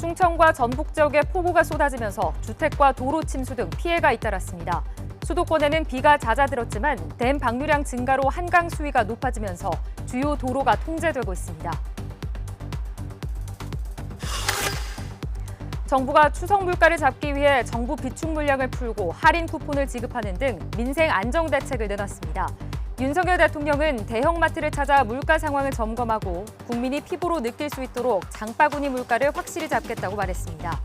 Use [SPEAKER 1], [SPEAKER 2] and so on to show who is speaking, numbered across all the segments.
[SPEAKER 1] 충청과 전북 지역에 폭우가 쏟아지면서 주택과 도로 침수 등 피해가 잇따랐습니다. 수도권에는 비가 잦아들었지만 댐 방류량 증가로 한강 수위가 높아지면서 주요 도로가 통제되고 있습니다. 정부가 추석 물가를 잡기 위해 정부 비축 물량을 풀고 할인 쿠폰을 지급하는 등 민생 안정 대책을 내놨습니다. 윤석열 대통령은 대형마트를 찾아 물가 상황을 점검하고 국민이 피부로 느낄 수 있도록 장바구니 물가를 확실히 잡겠다고 말했습니다.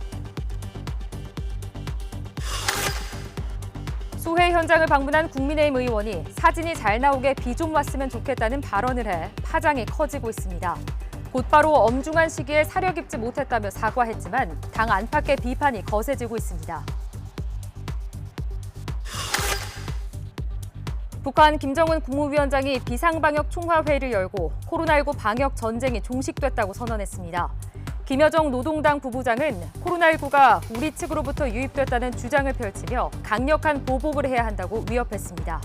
[SPEAKER 1] 수해 현장을 방문한 국민의힘 의원이 사진이 잘 나오게 비 좀 왔으면 좋겠다는 발언을 해 파장이 커지고 있습니다. 곧바로 엄중한 시기에 사려 깊지 못했다며 사과했지만 당 안팎의 비판이 거세지고 있습니다. 북한 김정은 국무위원장이 비상방역 총화회의를 열고 코로나19 방역 전쟁이 종식됐다고 선언했습니다. 김여정 노동당 부부장은 코로나19가 우리 측으로부터 유입됐다는 주장을 펼치며 강력한 보복을 해야 한다고 위협했습니다.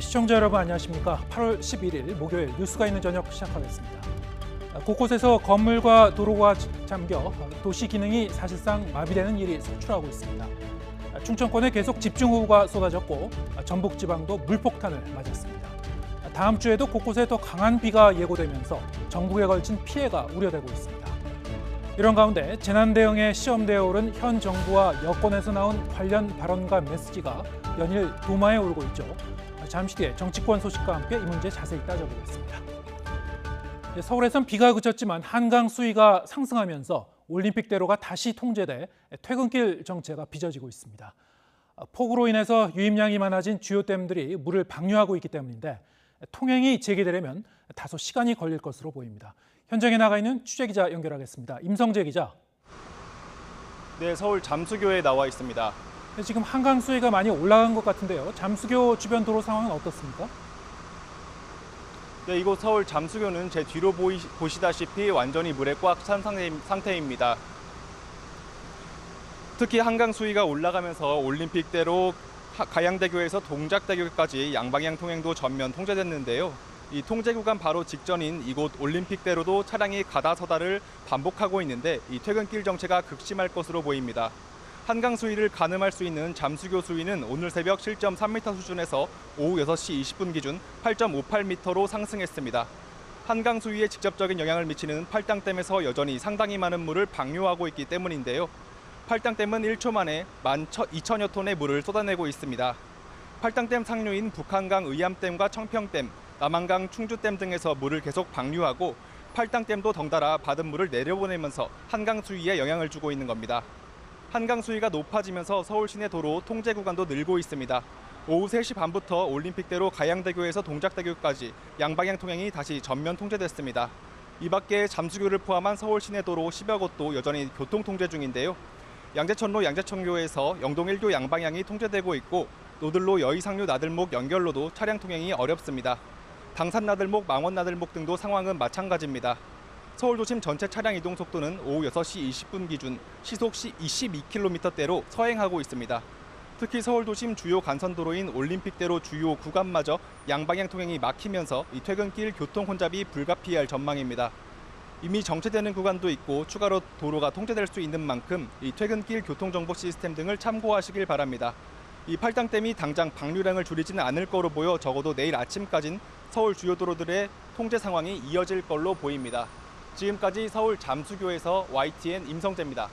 [SPEAKER 2] 시청자 여러분 안녕하십니까? 8월 11일 목요일 뉴스가 있는 저녁 시작하겠습니다. 곳곳에서 건물과 도로가 잠겨 도시 기능이 사실상 마비되는 일이 속출하고 있습니다. 충청권에 계속 집중호우가 쏟아졌고 전북 지방도 물폭탄을 맞았습니다. 다음 주에도 곳곳에 더 강한 비가 예고되면서 전국에 걸친 피해가 우려되고 있습니다. 이런 가운데 재난 대응에 시험대에 오른 현 정부와 여권에서 나온 관련 발언과 메시지가 연일 도마에 오르고 있죠. 잠시 뒤에 정치권 소식과 함께 이 문제 자세히 따져보겠습니다. 서울에선 비가 그쳤지만 한강 수위가 상승하면서 올림픽대로가 다시 통제돼 퇴근길 정체가 빚어지고 있습니다. 폭우로 인해서 유입량이 많아진 주요 댐들이 물을 방류하고 있기 때문인데 통행이 재개되려면 다소 시간이 걸릴 것으로 보입니다. 현장에 나가 있는 취재기자 연결하겠습니다. 임성재 기자.
[SPEAKER 3] 네, 서울 잠수교에 나와 있습니다.
[SPEAKER 2] 지금 한강 수위가 많이 올라간 것 같은데요. 잠수교 주변 도로 상황은 어떻습니까?
[SPEAKER 3] 네, 이곳 서울 잠수교는 제 뒤로 보시다시피 완전히 물에 꽉 찬 상태입니다. 특히 한강 수위가 올라가면서 올림픽대로 가양대교에서 동작대교까지 양방향 통행도 전면 통제됐는데요. 이 통제 구간 바로 직전인 이곳 올림픽대로도 차량이 가다서다를 반복하고 있는데 이 퇴근길 정체가 극심할 것으로 보입니다. 한강 수위를 가늠할 수 있는 잠수교 수위는 오늘 새벽 실점 3m 수준에서 오후 6시 20분 기준 8.58m로 상승했습니다. 한강 수위에 직접적인 영향을 미치는 팔당댐에서 여전히 상당히 많은 물을 방류하고 있기 때문인데요. 팔당댐은 1초 만에 12,000여 톤의 물을 쏟아내고 있습니다. 팔당댐 상류인 북한강 의암댐과 청평댐, 남한강 충주댐 등에서 물을 계속 방류하고 팔당댐도 덩달아 받은 물을 내려보내면서 한강 수위에 영향을 주고 있는 겁니다. 한강 수위가 높아지면서 서울 시내 도로 통제 구간도 늘고 있습니다. 오후 3시 반부터 올림픽대로 가양대교에서 동작대교까지 양방향 통행이 다시 전면 통제됐습니다. 이 밖에 잠수교를 포함한 서울 시내 도로 10여 곳도 여전히 교통 통제 중인데요. 양재천로 양재천교에서 영동 1교 양방향이 통제되고 있고 노들로 여의상류 나들목 연결로도 차량 통행이 어렵습니다. 당산 나들목, 망원 나들목 등도 상황은 마찬가지입니다. 서울 도심 전체 차량 이동 속도는 오후 6시 20분 기준 시속 22km대로 서행하고 있습니다. 특히 서울 도심 주요 간선도로인 올림픽대로 주요 구간마저 양방향 통행이 막히면서 이 퇴근길 교통 혼잡이 불가피할 전망입니다. 이미 정체되는 구간도 있고 추가로 도로가 통제될 수 있는 만큼 이 퇴근길 교통정보 시스템 등을 참고하시길 바랍니다. 이 팔당댐이 당장 방류량을 줄이지는 않을 거로 보여 적어도 내일 아침까진 서울 주요 도로들의 통제 상황이 이어질 걸로 보입니다. 지금까지 서울 잠수교에서 YTN 임성재입니다.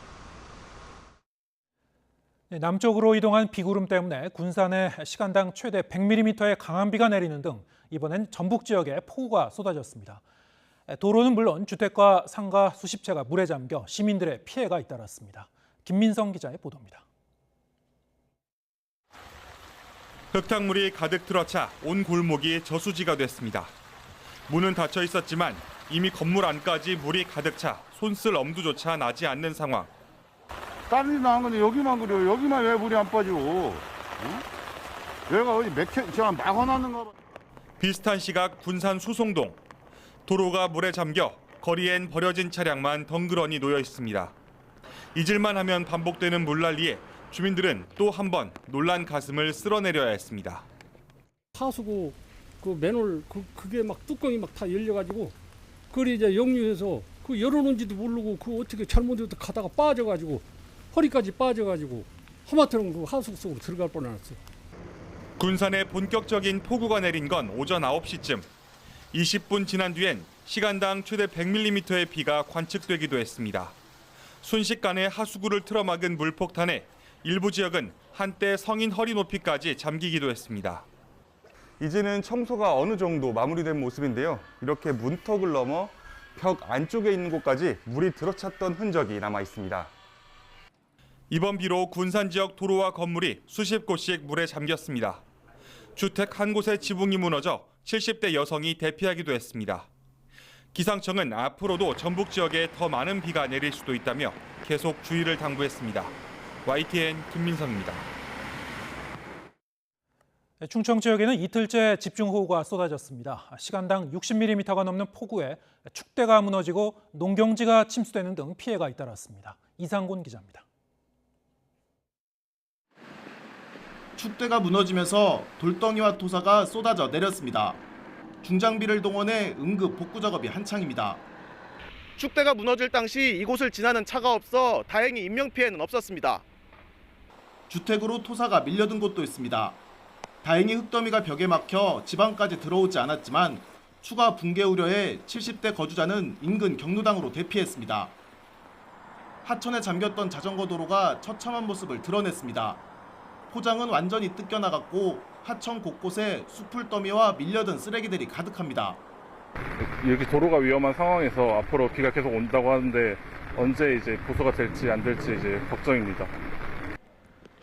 [SPEAKER 2] 남쪽으로 이동한 비구름 때문에 군산에 시간당 최대 100mm의 강한 비가 내리는 등 이번엔 전북 지역에 폭우가 쏟아졌습니다. 도로는 물론 주택과 상가 수십 채가 물에 잠겨 시민들의 피해가 잇따랐습니다. 김민성 기자의 보도입니다.
[SPEAKER 4] 흙탕물이 가득 들어차 온 골목이 저수지가 됐습니다. 문은 닫혀 있었지만 이미 건물 안까지 물이 가득 차 손 쓸 엄두조차 나지 않는 상황.
[SPEAKER 5] 다른 데는 안 그래. 여기만 그래요. 여기만 왜 물이 안 빠지고. 응? 여기가 어디 제가 막아놨는가 봐.
[SPEAKER 4] 비슷한 시각 군산 수송동. 도로가 물에 잠겨 거리엔 버려진 차량만 덩그러니 놓여 있습니다. 잊을만 하면 반복되는 물난리에 주민들은 또 한 번 놀란 가슴을 쓸어내려야 했습니다.
[SPEAKER 6] 하수구 그 맨홀 그게 막 뚜껑이 막 다 열려가지고 그걸 이제 역류해서 그 열어놓은지도 모르고 그 어떻게 잘못해서 가다가 빠져가지고 허리까지 빠져가지고 하마터면 그 하수 속으로 들어갈 뻔했어요.
[SPEAKER 4] 군산에 본격적인 폭우가 내린 건 오전 9시쯤. 20분 지난 뒤엔 시간당 최대 100mm의 비가 관측되기도 했습니다. 순식간에 하수구를 틀어막은 물폭탄에 일부 지역은 한때 성인 허리 높이까지 잠기기도 했습니다.
[SPEAKER 7] 이제는 청소가 어느 정도 마무리된 모습인데요. 이렇게 문턱을 넘어 벽 안쪽에 있는 곳까지 물이 들어찼던 흔적이 남아 있습니다.
[SPEAKER 4] 이번 비로 군산 지역 도로와 건물이 수십 곳씩 물에 잠겼습니다. 주택 한 곳의 지붕이 무너져 70대 여성이 대피하기도 했습니다. 기상청은 앞으로도 전북 지역에 더 많은 비가 내릴 수도 있다며 계속 주의를 당부했습니다. YTN 김민성입니다.
[SPEAKER 2] 충청 지역에는 이틀째 집중호우가 쏟아졌습니다. 시간당 60mm가 넘는 폭우에 축대가 무너지고 농경지가 침수되는 등 피해가 잇따랐습니다. 이상곤 기자입니다.
[SPEAKER 8] 축대가 무너지면서 돌덩이와 토사가 쏟아져 내렸습니다. 중장비를 동원해 응급 복구 작업이 한창입니다.
[SPEAKER 9] 축대가 무너질 당시 이곳을 지나는 차가 없어 다행히 인명피해는 없었습니다.
[SPEAKER 8] 주택으로 토사가 밀려든 곳도 있습니다. 다행히 흙더미가 벽에 막혀 지방까지 들어오지 않았지만 추가 붕괴 우려에 70대 거주자는 인근 경로당으로 대피했습니다. 하천에 잠겼던 자전거 도로가 처참한 모습을 드러냈습니다. 포장은 완전히 뜯겨나갔고 하천 곳곳에 숲을 더미와 밀려든 쓰레기들이 가득합니다.
[SPEAKER 10] 이렇게 도로가 위험한 상황에서 앞으로 비가 계속 온다고 하는데 언제 이제 보수가 될지 안 될지 이제 걱정입니다.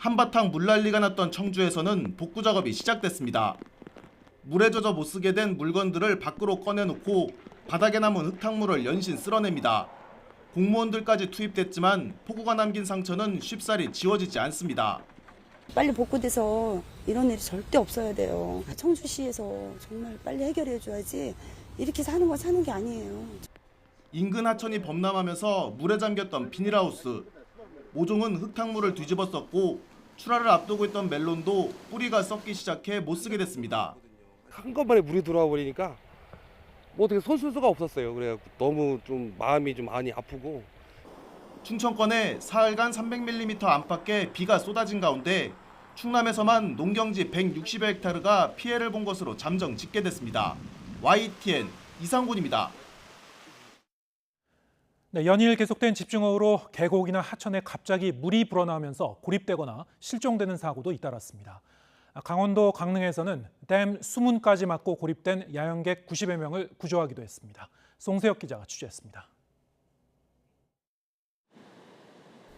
[SPEAKER 8] 한바탕 물난리가 났던 청주에서는 복구 작업이 시작됐습니다. 물에 젖어 못 쓰게 된 물건들을 밖으로 꺼내놓고 바닥에 남은 흙탕물을 연신 쓸어냅니다. 공무원들까지 투입됐지만 폭우가 남긴 상처는 쉽사리 지워지지 않습니다.
[SPEAKER 11] 빨리 복구돼서 이런 일이 절대 없어야 돼요. 청주시에서 정말 빨리 해결해 줘야지 이렇게 사는 건 사는 게 아니에요.
[SPEAKER 8] 인근 하천이 범람하면서 물에 잠겼던 비닐하우스. 모종은 흙탕물을 뒤집어 썼고 출하를 앞두고 있던 멜론도 뿌리가 썩기 시작해 못 쓰게 됐습니다.
[SPEAKER 12] 한꺼번에 물이 들어와 버리니까 뭐 어떻게 손 쓸 수가 없었어요. 그래서 너무 좀 마음이 좀 많이 아프고.
[SPEAKER 8] 충청권에 사흘간 300mm 안팎의 비가 쏟아진 가운데 충남에서만 농경지 160헥타르가 피해를 본 것으로 잠정 집계됐습니다. YTN 이상곤입니다.
[SPEAKER 2] 네, 연일 계속된 집중호우로 계곡이나 하천에 갑자기 물이 불어나오면서 고립되거나 실종되는 사고도 잇따랐습니다. 강원도 강릉에서는 댐 수문까지 막고 고립된 야영객 90여 명을 구조하기도 했습니다. 송세혁 기자가 취재했습니다.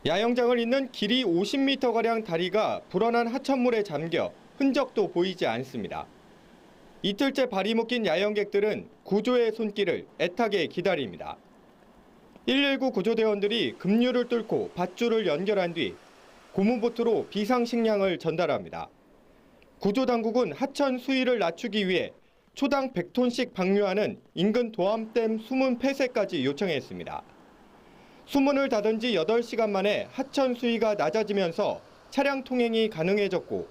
[SPEAKER 3] 야영장을 잇는 길이 50m가량 다리가 불어난 하천물에 잠겨 흔적도 보이지 않습니다. 이틀째 발이 묶인 야영객들은 구조의 손길을 애타게 기다립니다. 119 구조대원들이 급류를 뚫고 밧줄을 연결한 뒤 고무보트로 비상식량을 전달합니다. 구조당국은 하천 수위를 낮추기 위해 초당 100톤씩 방류하는 인근 도암댐 수문 폐쇄까지 요청했습니다. 수문을 닫은 지 8시간 만에 하천 수위가 낮아지면서 차량 통행이 가능해졌고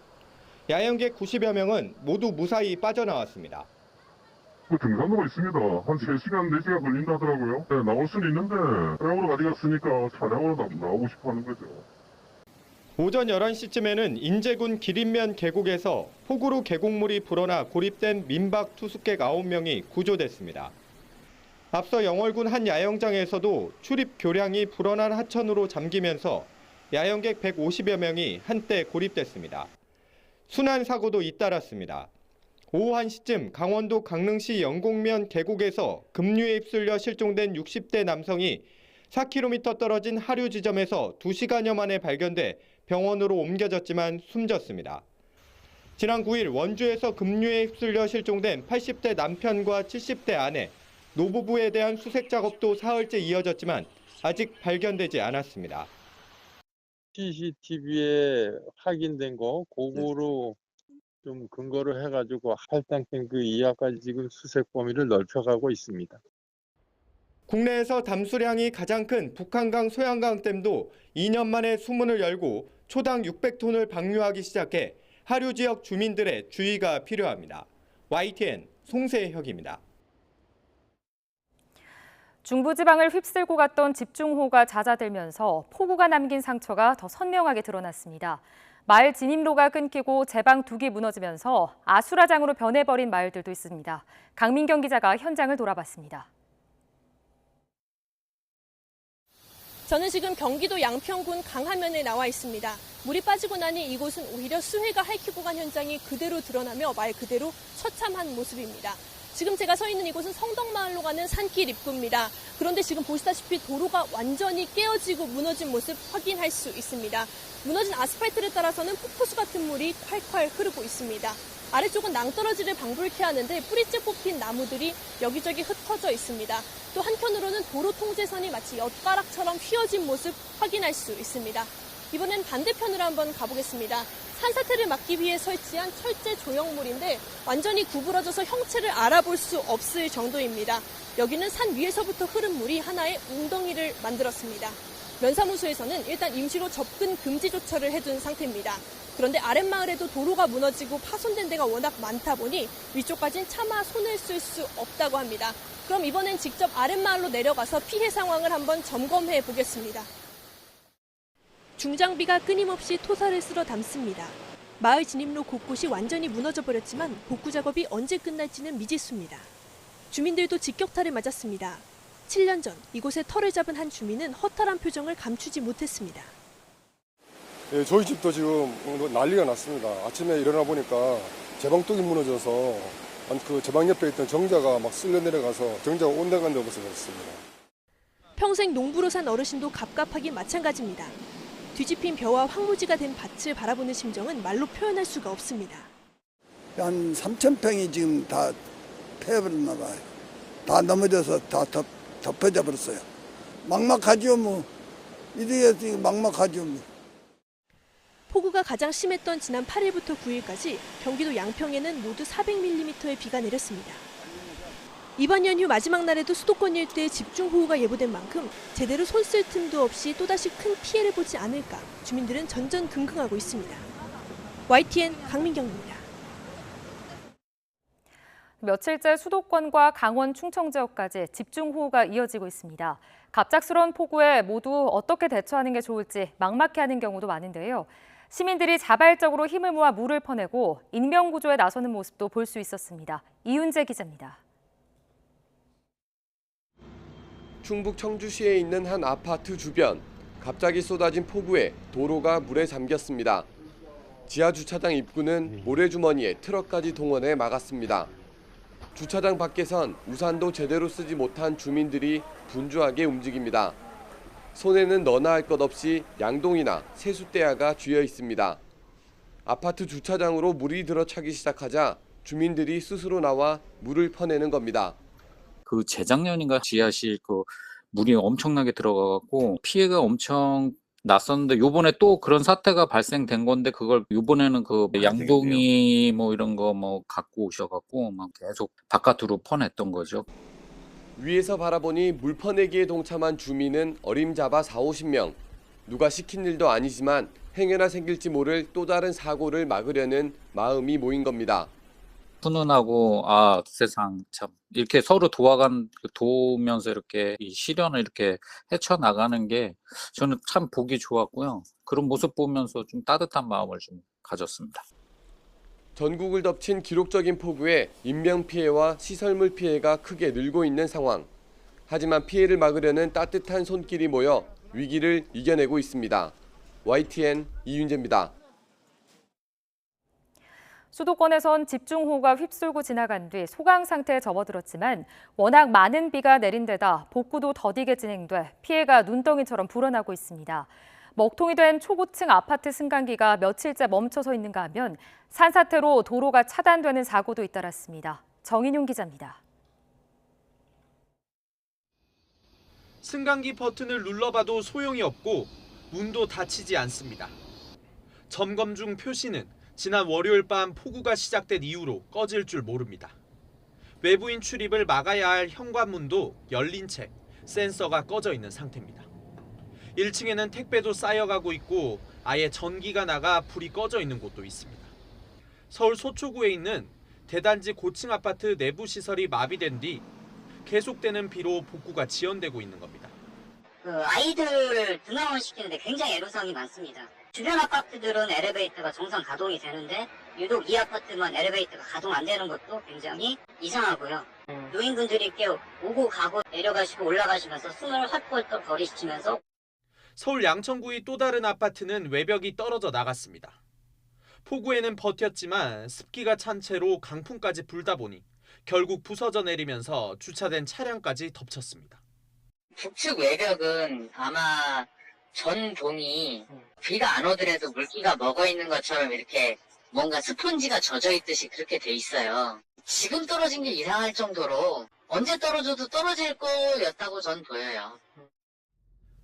[SPEAKER 3] 야영객 90여 명은 모두 무사히 빠져나왔습니다.
[SPEAKER 13] 등산로가 있습니다. 한 3시간, 4시간 걸린다 하더라고요. 네, 나올 수는 있는데 차량으로 가져갔으니까 차량으로 나오고 싶어 하는 거죠.
[SPEAKER 3] 오전 11시쯤에는 인제군 기린면 계곡에서 폭우로 계곡물이 불어나 고립된 민박 투숙객 9명이 구조됐습니다. 앞서 영월군 한 야영장에서도 출입 교량이 불어난 하천으로 잠기면서 야영객 150여 명이 한때 고립됐습니다. 순환 사고도 잇따랐습니다. 오후 1시쯤 강원도 강릉시 영곡면 계곡에서 급류에 휩쓸려 실종된 60대 남성이 4km 떨어진 하류 지점에서 2시간여 만에 발견돼 병원으로 옮겨졌지만 숨졌습니다. 지난 9일 원주에서 급류에 휩쓸려 실종된 80대 남편과 70대 아내, 노부부에 대한 수색 작업도 사흘째 이어졌지만 아직 발견되지 않았습니다.
[SPEAKER 14] CCTV에 확인된 거 그거로 좀 근거를 해가지고 할당된 그 이하까지 지금 수색 범위를 넓혀가고 있습니다.
[SPEAKER 3] 국내에서 담수량이 가장 큰 북한강 소양강 댐도 2년 만에 수문을 열고 초당 600톤을 방류하기 시작해 하류 지역 주민들의 주의가 필요합니다. YTN 송세혁입니다.
[SPEAKER 1] 중부지방을 휩쓸고 갔던 집중호우가 잦아들면서 폭우가 남긴 상처가 더 선명하게 드러났습니다. 마을 진입로가 끊기고 제방둑이 무너지면서 아수라장으로 변해버린 마을들도 있습니다. 강민경 기자가 현장을 돌아봤습니다.
[SPEAKER 15] 저는 지금 경기도 양평군 강화면에 나와 있습니다. 물이 빠지고 나니 이곳은 오히려 수해가 핥히고 간 현장이 그대로 드러나며 말 그대로 처참한 모습입니다. 지금 제가 서 있는 이곳은 성덕마을로 가는 산길 입구입니다. 그런데 지금 보시다시피 도로가 완전히 깨어지고 무너진 모습 확인할 수 있습니다. 무너진 아스팔트를 따라서는 폭포수 같은 물이 콸콸 흐르고 있습니다. 아래쪽은 낭떠러지를 방불케 하는데 뿌리째 뽑힌 나무들이 여기저기 흩어져 있습니다. 또 한켠으로는 도로 통제선이 마치 엿가락처럼 휘어진 모습 확인할 수 있습니다. 이번엔 반대편으로 한번 가보겠습니다. 산사태를 막기 위해 설치한 철제 조형물인데 완전히 구부러져서 형체를 알아볼 수 없을 정도입니다. 여기는 산 위에서부터 흐른 물이 하나의 웅덩이를 만들었습니다. 면사무소에서는 일단 임시로 접근 금지 조처를 해둔 상태입니다. 그런데 아랫마을에도 도로가 무너지고 파손된 데가 워낙 많다 보니 위쪽까진 차마 손을 쓸 수 없다고 합니다. 그럼 이번엔 직접 아랫마을로 내려가서 피해 상황을 한번 점검해 보겠습니다. 중장비가 끊임없이 토사를 쓸어 담습니다. 마을 진입로 곳곳이 완전히 무너져 버렸지만 복구 작업이 언제 끝날지는 미지수입니다. 주민들도 직격탄을 맞았습니다. 7년 전 이곳에 터를 잡은 한 주민은 허탈한 표정을 감추지 못했습니다.
[SPEAKER 16] 예, 저희 집도 지금 난리가 났습니다. 아침에 일어나 보니까 제방뚝이 무너져서 그 제방 옆에 있던 정자가 막 쓸려 내려가서 정자가 온데간데 없어서 그렇습니다.
[SPEAKER 15] 평생 농부로 산 어르신도 갑갑하긴 마찬가지입니다. 뒤집힌 벼와 황무지가 된 밭을 바라보는 심정은 말로 표현할 수가 없습니다.
[SPEAKER 17] 한 3,000평이 지금 다 패버렸나 봐요. 다 넘어져서 다 덮여져 버렸어요. 막막하죠 뭐. 이래야 막막하죠 뭐.
[SPEAKER 15] 폭우가 가장 심했던 지난 8일부터 9일까지 경기도 양평에는 모두 400mm의 비가 내렸습니다. 이번 연휴 마지막 날에도 수도권 일대에 집중호우가 예보된 만큼 제대로 손 쓸 틈도 없이 또다시 큰 피해를 보지 않을까 주민들은 전전긍긍하고 있습니다. YTN 강민경입니다.
[SPEAKER 1] 며칠째 수도권과 강원, 충청 지역까지 집중호우가 이어지고 있습니다. 갑작스러운 폭우에 모두 어떻게 대처하는 게 좋을지 막막해하는 경우도 많은데요. 시민들이 자발적으로 힘을 모아 물을 퍼내고 인명구조에 나서는 모습도 볼 수 있었습니다. 이윤재 기자입니다.
[SPEAKER 18] 충북 청주시에 있는 한 아파트 주변, 갑자기 쏟아진 폭우에 도로가 물에 잠겼습니다. 지하 주차장 입구는 모래주머니에 트럭까지 동원해 막았습니다. 주차장 밖에선 우산도 제대로 쓰지 못한 주민들이 분주하게 움직입니다. 손에는 너나 할 것 없이 양동이나 세숫대야가 쥐어 있습니다. 아파트 주차장으로 물이 들어차기 시작하자 주민들이 스스로 나와 물을 퍼내는 겁니다.
[SPEAKER 19] 그 재작년인가 지하실 물이 엄청나게 들어가고 피해가 엄청 났었는데 요번에 또 그런 사태가 발생된 건데 그걸 요번에는 양동이 이런 거 갖고 오셔갖고 막 계속 바깥으로 퍼냈던 거죠.
[SPEAKER 18] 위에서 바라보니 물 퍼내기에 동참한 주민은 어림잡아 40-50명. 누가 시킨 일도 아니지만 행여나 생길지 모를 또 다른 사고를 막으려는 마음이 모인 겁니다.
[SPEAKER 19] 훈훈하고 세상 참 이렇게 서로 도우면서 이렇게 이 시련을 이렇게 헤쳐나가는 게 저는 참 보기 좋았고요. 그런 모습 보면서 좀 따뜻한 마음을 좀 가졌습니다.
[SPEAKER 18] 전국을 덮친 기록적인 폭우에 인명피해와 시설물 피해가 크게 늘고 있는 상황. 하지만 피해를 막으려는 따뜻한 손길이 모여 위기를 이겨내고 있습니다. YTN 이윤재입니다.
[SPEAKER 1] 수도권에선 집중호우가 휩쓸고 지나간 뒤 소강 상태에 접어들었지만 워낙 많은 비가 내린 데다 복구도 더디게 진행돼 피해가 눈덩이처럼 불어나고 있습니다. 먹통이 된 초고층 아파트 승강기가 며칠째 멈춰서 있는가 하면 산사태로 도로가 차단되는 사고도 잇따랐습니다. 정인용 기자입니다.
[SPEAKER 20] 승강기 버튼을 눌러봐도 소용이 없고 문도 닫히지 않습니다. 점검 중 표시는 지난 월요일 밤 폭우가 시작된 이후로 꺼질 줄 모릅니다. 외부인 출입을 막아야 할 현관문도 열린 채 센서가 꺼져 있는 상태입니다. 1층에는 택배도 쌓여가고 있고 아예 전기가 나가 불이 꺼져 있는 곳도 있습니다. 서울 소초구에 있는 대단지 고층 아파트 내부 시설이 마비된 뒤 계속되는 비로 복구가 지연되고 있는 겁니다.
[SPEAKER 21] 아이들을 등하원시키는데 굉장히 애로사항이 많습니다. 주변 아파트들은 엘리베이터가 정상 가동이 되는데 유독 이 아파트만 엘리베이터가 가동 안 되는 것도 굉장히 이상하고요. 노인분들이 꽤 오고 가고 내려가시고 올라가시면서 숨을 헐떡헐떡 거리시면서
[SPEAKER 20] 서울 양천구의 또 다른 아파트는 외벽이 떨어져 나갔습니다. 폭우에는 버텼지만 습기가 찬 채로 강풍까지 불다 보니 결국 부서져 내리면서 주차된 차량까지 덮쳤습니다.
[SPEAKER 22] 북측 외벽은 아마 전동이 비가 안 오더라도 물기가 먹어 있는 것처럼 이렇게 뭔가 스펀지가 젖어 있듯이 그렇게 돼 있어요. 지금 떨어진 게 이상할 정도로 언제 떨어져도 떨어질 거였다고 전 보여요.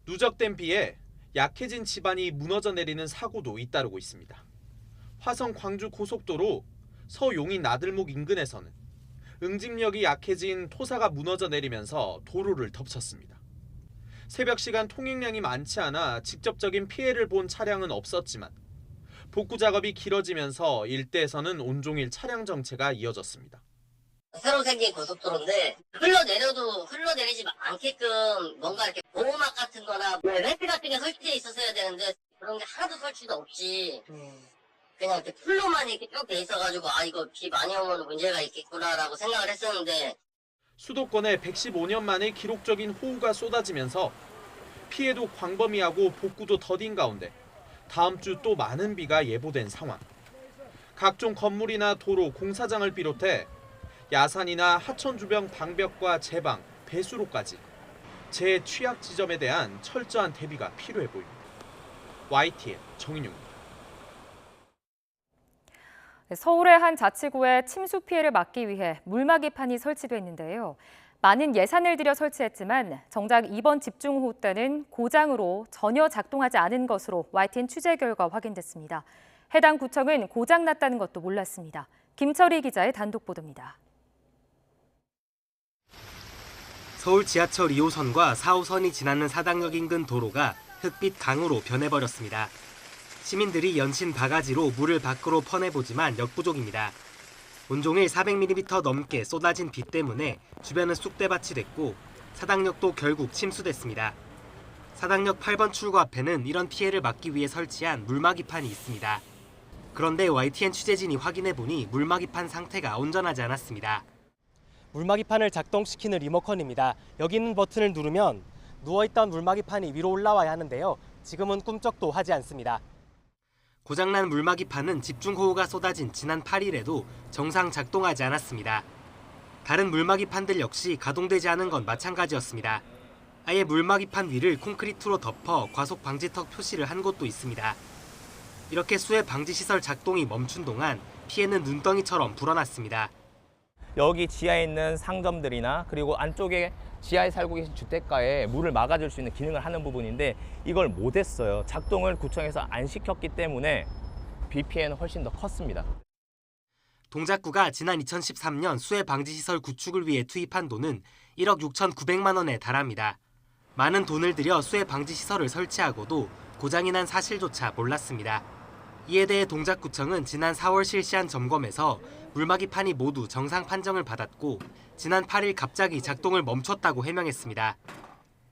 [SPEAKER 20] 누적된 비에 약해진 집안이 무너져 내리는 사고도 잇따르고 있습니다. 화성 광주 고속도로 서용인 나들목 인근에서는 응집력이 약해진 토사가 무너져 내리면서 도로를 덮쳤습니다. 새벽 시간 통행량이 많지 않아 직접적인 피해를 본 차량은 없었지만 복구 작업이 길어지면서 일대에서는 온종일 차량 정체가 이어졌습니다.
[SPEAKER 21] 새로 생긴 고속도로인데 흘러내려도 흘러내리지 않게끔 뭔가 이렇게 보호막 같은 거나 램프 같은 게 설치되어 있었어야 되는데 그런 게 하나도 설치도 없지. 그냥 이렇게 풀로만 이렇게 쭉 돼 있어가지고 이거 비 많이 오면 문제가 있겠구나라고 생각을 했었는데
[SPEAKER 20] 수도권에 115년 만에 기록적인 호우가 쏟아지면서 피해도 광범위하고 복구도 더딘 가운데 다음 주 또 많은 비가 예보된 상황. 각종 건물이나 도로, 공사장을 비롯해 야산이나 하천 주변 방벽과 제방, 배수로까지 재취약 지점에 대한 철저한 대비가 필요해 보입니다. YTN 정인용입니다.
[SPEAKER 1] 서울의 한 자치구에 침수 피해를 막기 위해 물막이판이 설치됐는데요. 많은 예산을 들여 설치했지만 정작 이번 집중호우 때는 고장으로 전혀 작동하지 않은 것으로 YTN 취재 결과 확인됐습니다. 해당 구청은 고장났다는 것도 몰랐습니다. 김철희 기자의 단독 보도입니다.
[SPEAKER 23] 서울 지하철 2호선과 4호선이 지나는 사당역 인근 도로가 흑빛 강으로 변해버렸습니다. 시민들이 연신 바가지로 물을 밖으로 퍼내보지만 역부족입니다. 온종일 400mm 넘게 쏟아진 비 때문에 주변은 쑥대밭이 됐고 사당역도 결국 침수됐습니다. 사당역 8번 출구 앞에는 이런 피해를 막기 위해 설치한 물막이판이 있습니다. 그런데 YTN 취재진이 확인해보니 물막이판 상태가 온전하지 않았습니다. 물막이판을 작동시키는 리모컨입니다. 여기 있는 버튼을 누르면 누워있던 물막이판이 위로 올라와야 하는데요. 지금은 꿈쩍도 하지 않습니다. 고장난 물막이판은 집중호우가 쏟아진 지난 8일에도 정상 작동하지 않았습니다. 다른 물막이판들 역시 가동되지 않은 건 마찬가지였습니다. 아예 물막이판 위를 콘크리트로 덮어 과속 방지턱 표시를 한 곳도 있습니다. 이렇게 수해 방지시설 작동이 멈춘 동안 피해는 눈덩이처럼 불어났습니다.
[SPEAKER 24] 여기 지하에 있는 상점들이나 그리고 안쪽에 지하에 살고 계신 주택가에 물을 막아줄 수 있는 기능을 하는 부분인데 이걸 못했어요. 작동을 구청에서 안 시켰기 때문에 비 피해는 훨씬 더 컸습니다.
[SPEAKER 23] 동작구가 지난 2013년 수해 방지시설 구축을 위해 투입한 돈은 1억 6,900만 원에 달합니다. 많은 돈을 들여 수해 방지시설을 설치하고도 고장이 난 사실조차 몰랐습니다. 이에 대해 동작구청은 지난 4월 실시한 점검에서 물막이판이 모두 정상 판정을 받았고 지난 8일 갑자기 작동을 멈췄다고 해명했습니다.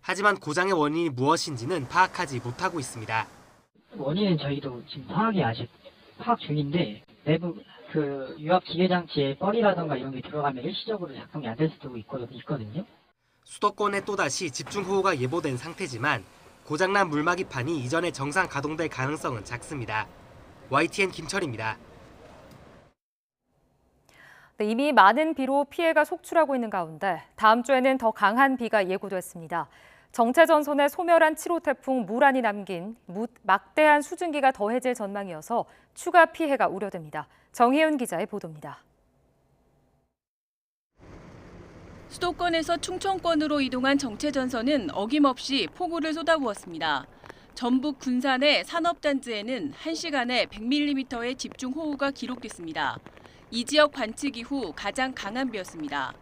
[SPEAKER 23] 하지만 고장의 원인이 무엇인지는 파악하지 못하고 있습니다.
[SPEAKER 25] 원인은 저희도 지금 파악 중인데 내부 유압 기계 장치에 뻘이라던가 이런 게 들어가면 일시적으로 작동이 안 될 수도 있거든요.
[SPEAKER 23] 수도권에 또다시 집중호우가 예보된 상태지만 고장난 물막이판이 이전에 정상 가동될 가능성은 작습니다. YTN 김철입니다.
[SPEAKER 1] 이미 많은 비로 피해가 속출하고 있는 가운데 다음 주에는 더 강한 비가 예고됐습니다. 정체전선에 소멸한 7호 태풍 무란이 남긴 막대한 수증기가 더해질 전망이어서 추가 피해가 우려됩니다. 정혜윤 기자의 보도입니다.
[SPEAKER 26] 수도권에서 충청권으로 이동한 정체전선은 어김없이 폭우를 쏟아부었습니다. 전북 군산의 산업단지에는 1시간에 100mm의 집중호우가 기록됐습니다. 이 지역 관측 이후 가장 강한 비였습니다.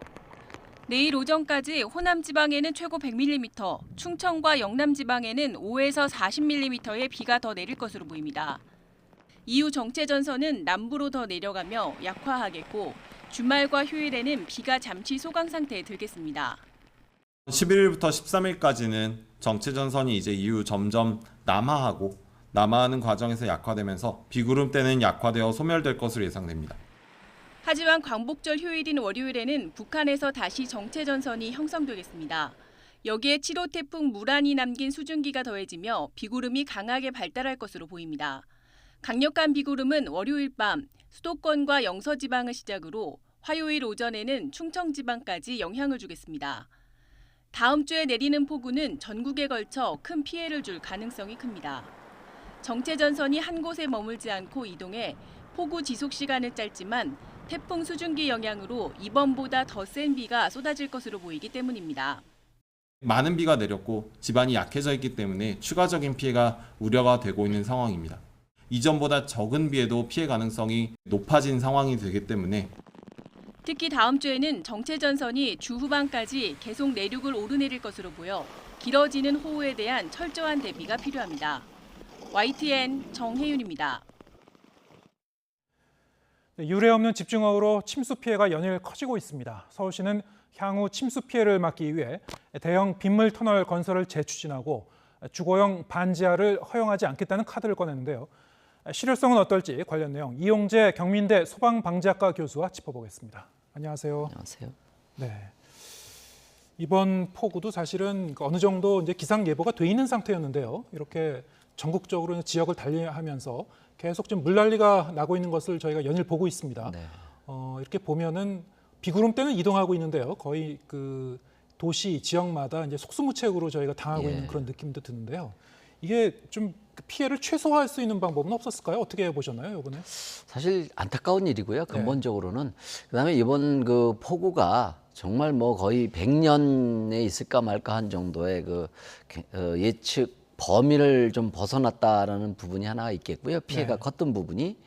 [SPEAKER 26] 내일 오전까지 호남 지방에는 최고 100mm, 충청과 영남 지방에는 5에서 40mm의 비가 더 내릴 것으로 보입니다. 이후 정체전선은 남부로 더 내려가며 약화하겠고 주말과 휴일에는 비가 잠시 소강 상태에 들겠습니다.
[SPEAKER 4] 11일부터 13일까지는 정체전선이 이제 이후 점점 남하하는 과정에서 약화되면서 비구름대는 약화되어 소멸될 것으로 예상됩니다.
[SPEAKER 26] 하지만 광복절 휴일인 월요일에는 북한에서 다시 정체전선이 형성되겠습니다. 여기에 7호 태풍 무란이 남긴 수증기가 더해지며 비구름이 강하게 발달할 것으로 보입니다. 강력한 비구름은 월요일 밤 수도권과 영서지방을 시작으로 화요일 오전에는 충청지방까지 영향을 주겠습니다. 다음 주에 내리는 폭우는 전국에 걸쳐 큰 피해를 줄 가능성이 큽니다. 정체전선이 한 곳에 머물지 않고 이동해 폭우 지속 시간은 짧지만 태풍 수증기 영향으로 이번보다 더 센 비가 쏟아질 것으로 보이기 때문입니다.
[SPEAKER 4] 많은 비가 내렸고 지반이 약해져 있기 때문에 추가적인 피해가 우려가 되고 있는 상황입니다. 이전보다 적은 비에도 피해 가능성이 높아진 상황이 되기 때문에
[SPEAKER 26] 특히 다음 주에는 정체전선이 주 후반까지 계속 내륙을 오르내릴 것으로 보여 길어지는 호우에 대한 철저한 대비가 필요합니다. YTN 정혜윤입니다.
[SPEAKER 2] 유례 없는 집중호우로 침수 피해가 연일 커지고 있습니다. 서울시는 향후 침수 피해를 막기 위해 대형 빗물 터널 건설을 재추진하고 주거용 반지하를 허용하지 않겠다는 카드를 꺼냈는데요. 실효성은 어떨지 관련 내용 이용재 경민대 소방방재학과 교수와 짚어보겠습니다. 안녕하세요.
[SPEAKER 5] 안녕하세요.
[SPEAKER 2] 네. 이번 폭우도 사실은 어느 정도 이제 기상 예보가 돼 있는 상태였는데요. 이렇게 전국적으로 지역을 달리하면서 계속 좀 물난리가 나고 있는 것을 저희가 연일 보고 있습니다.
[SPEAKER 5] 네.
[SPEAKER 2] 이렇게 보면은 비구름대는 이동하고 있는데요. 거의 그 도시 지역마다 이제 속수무책으로 저희가 당하고 있는 그런 느낌도 드는데요. 이게 좀 피해를 최소화할 수 있는 방법은 없었을까요? 어떻게 보셨나요, 이번에?
[SPEAKER 5] 사실 안타까운 일이고요. 근본적으로는 그다음에 이번 그 폭우가 정말 뭐 거의 100년에 있을까 말까 한 정도의 그 예측 범위를 좀 벗어났다라는 부분이 하나 있겠고요. 피해가 컸던 부분이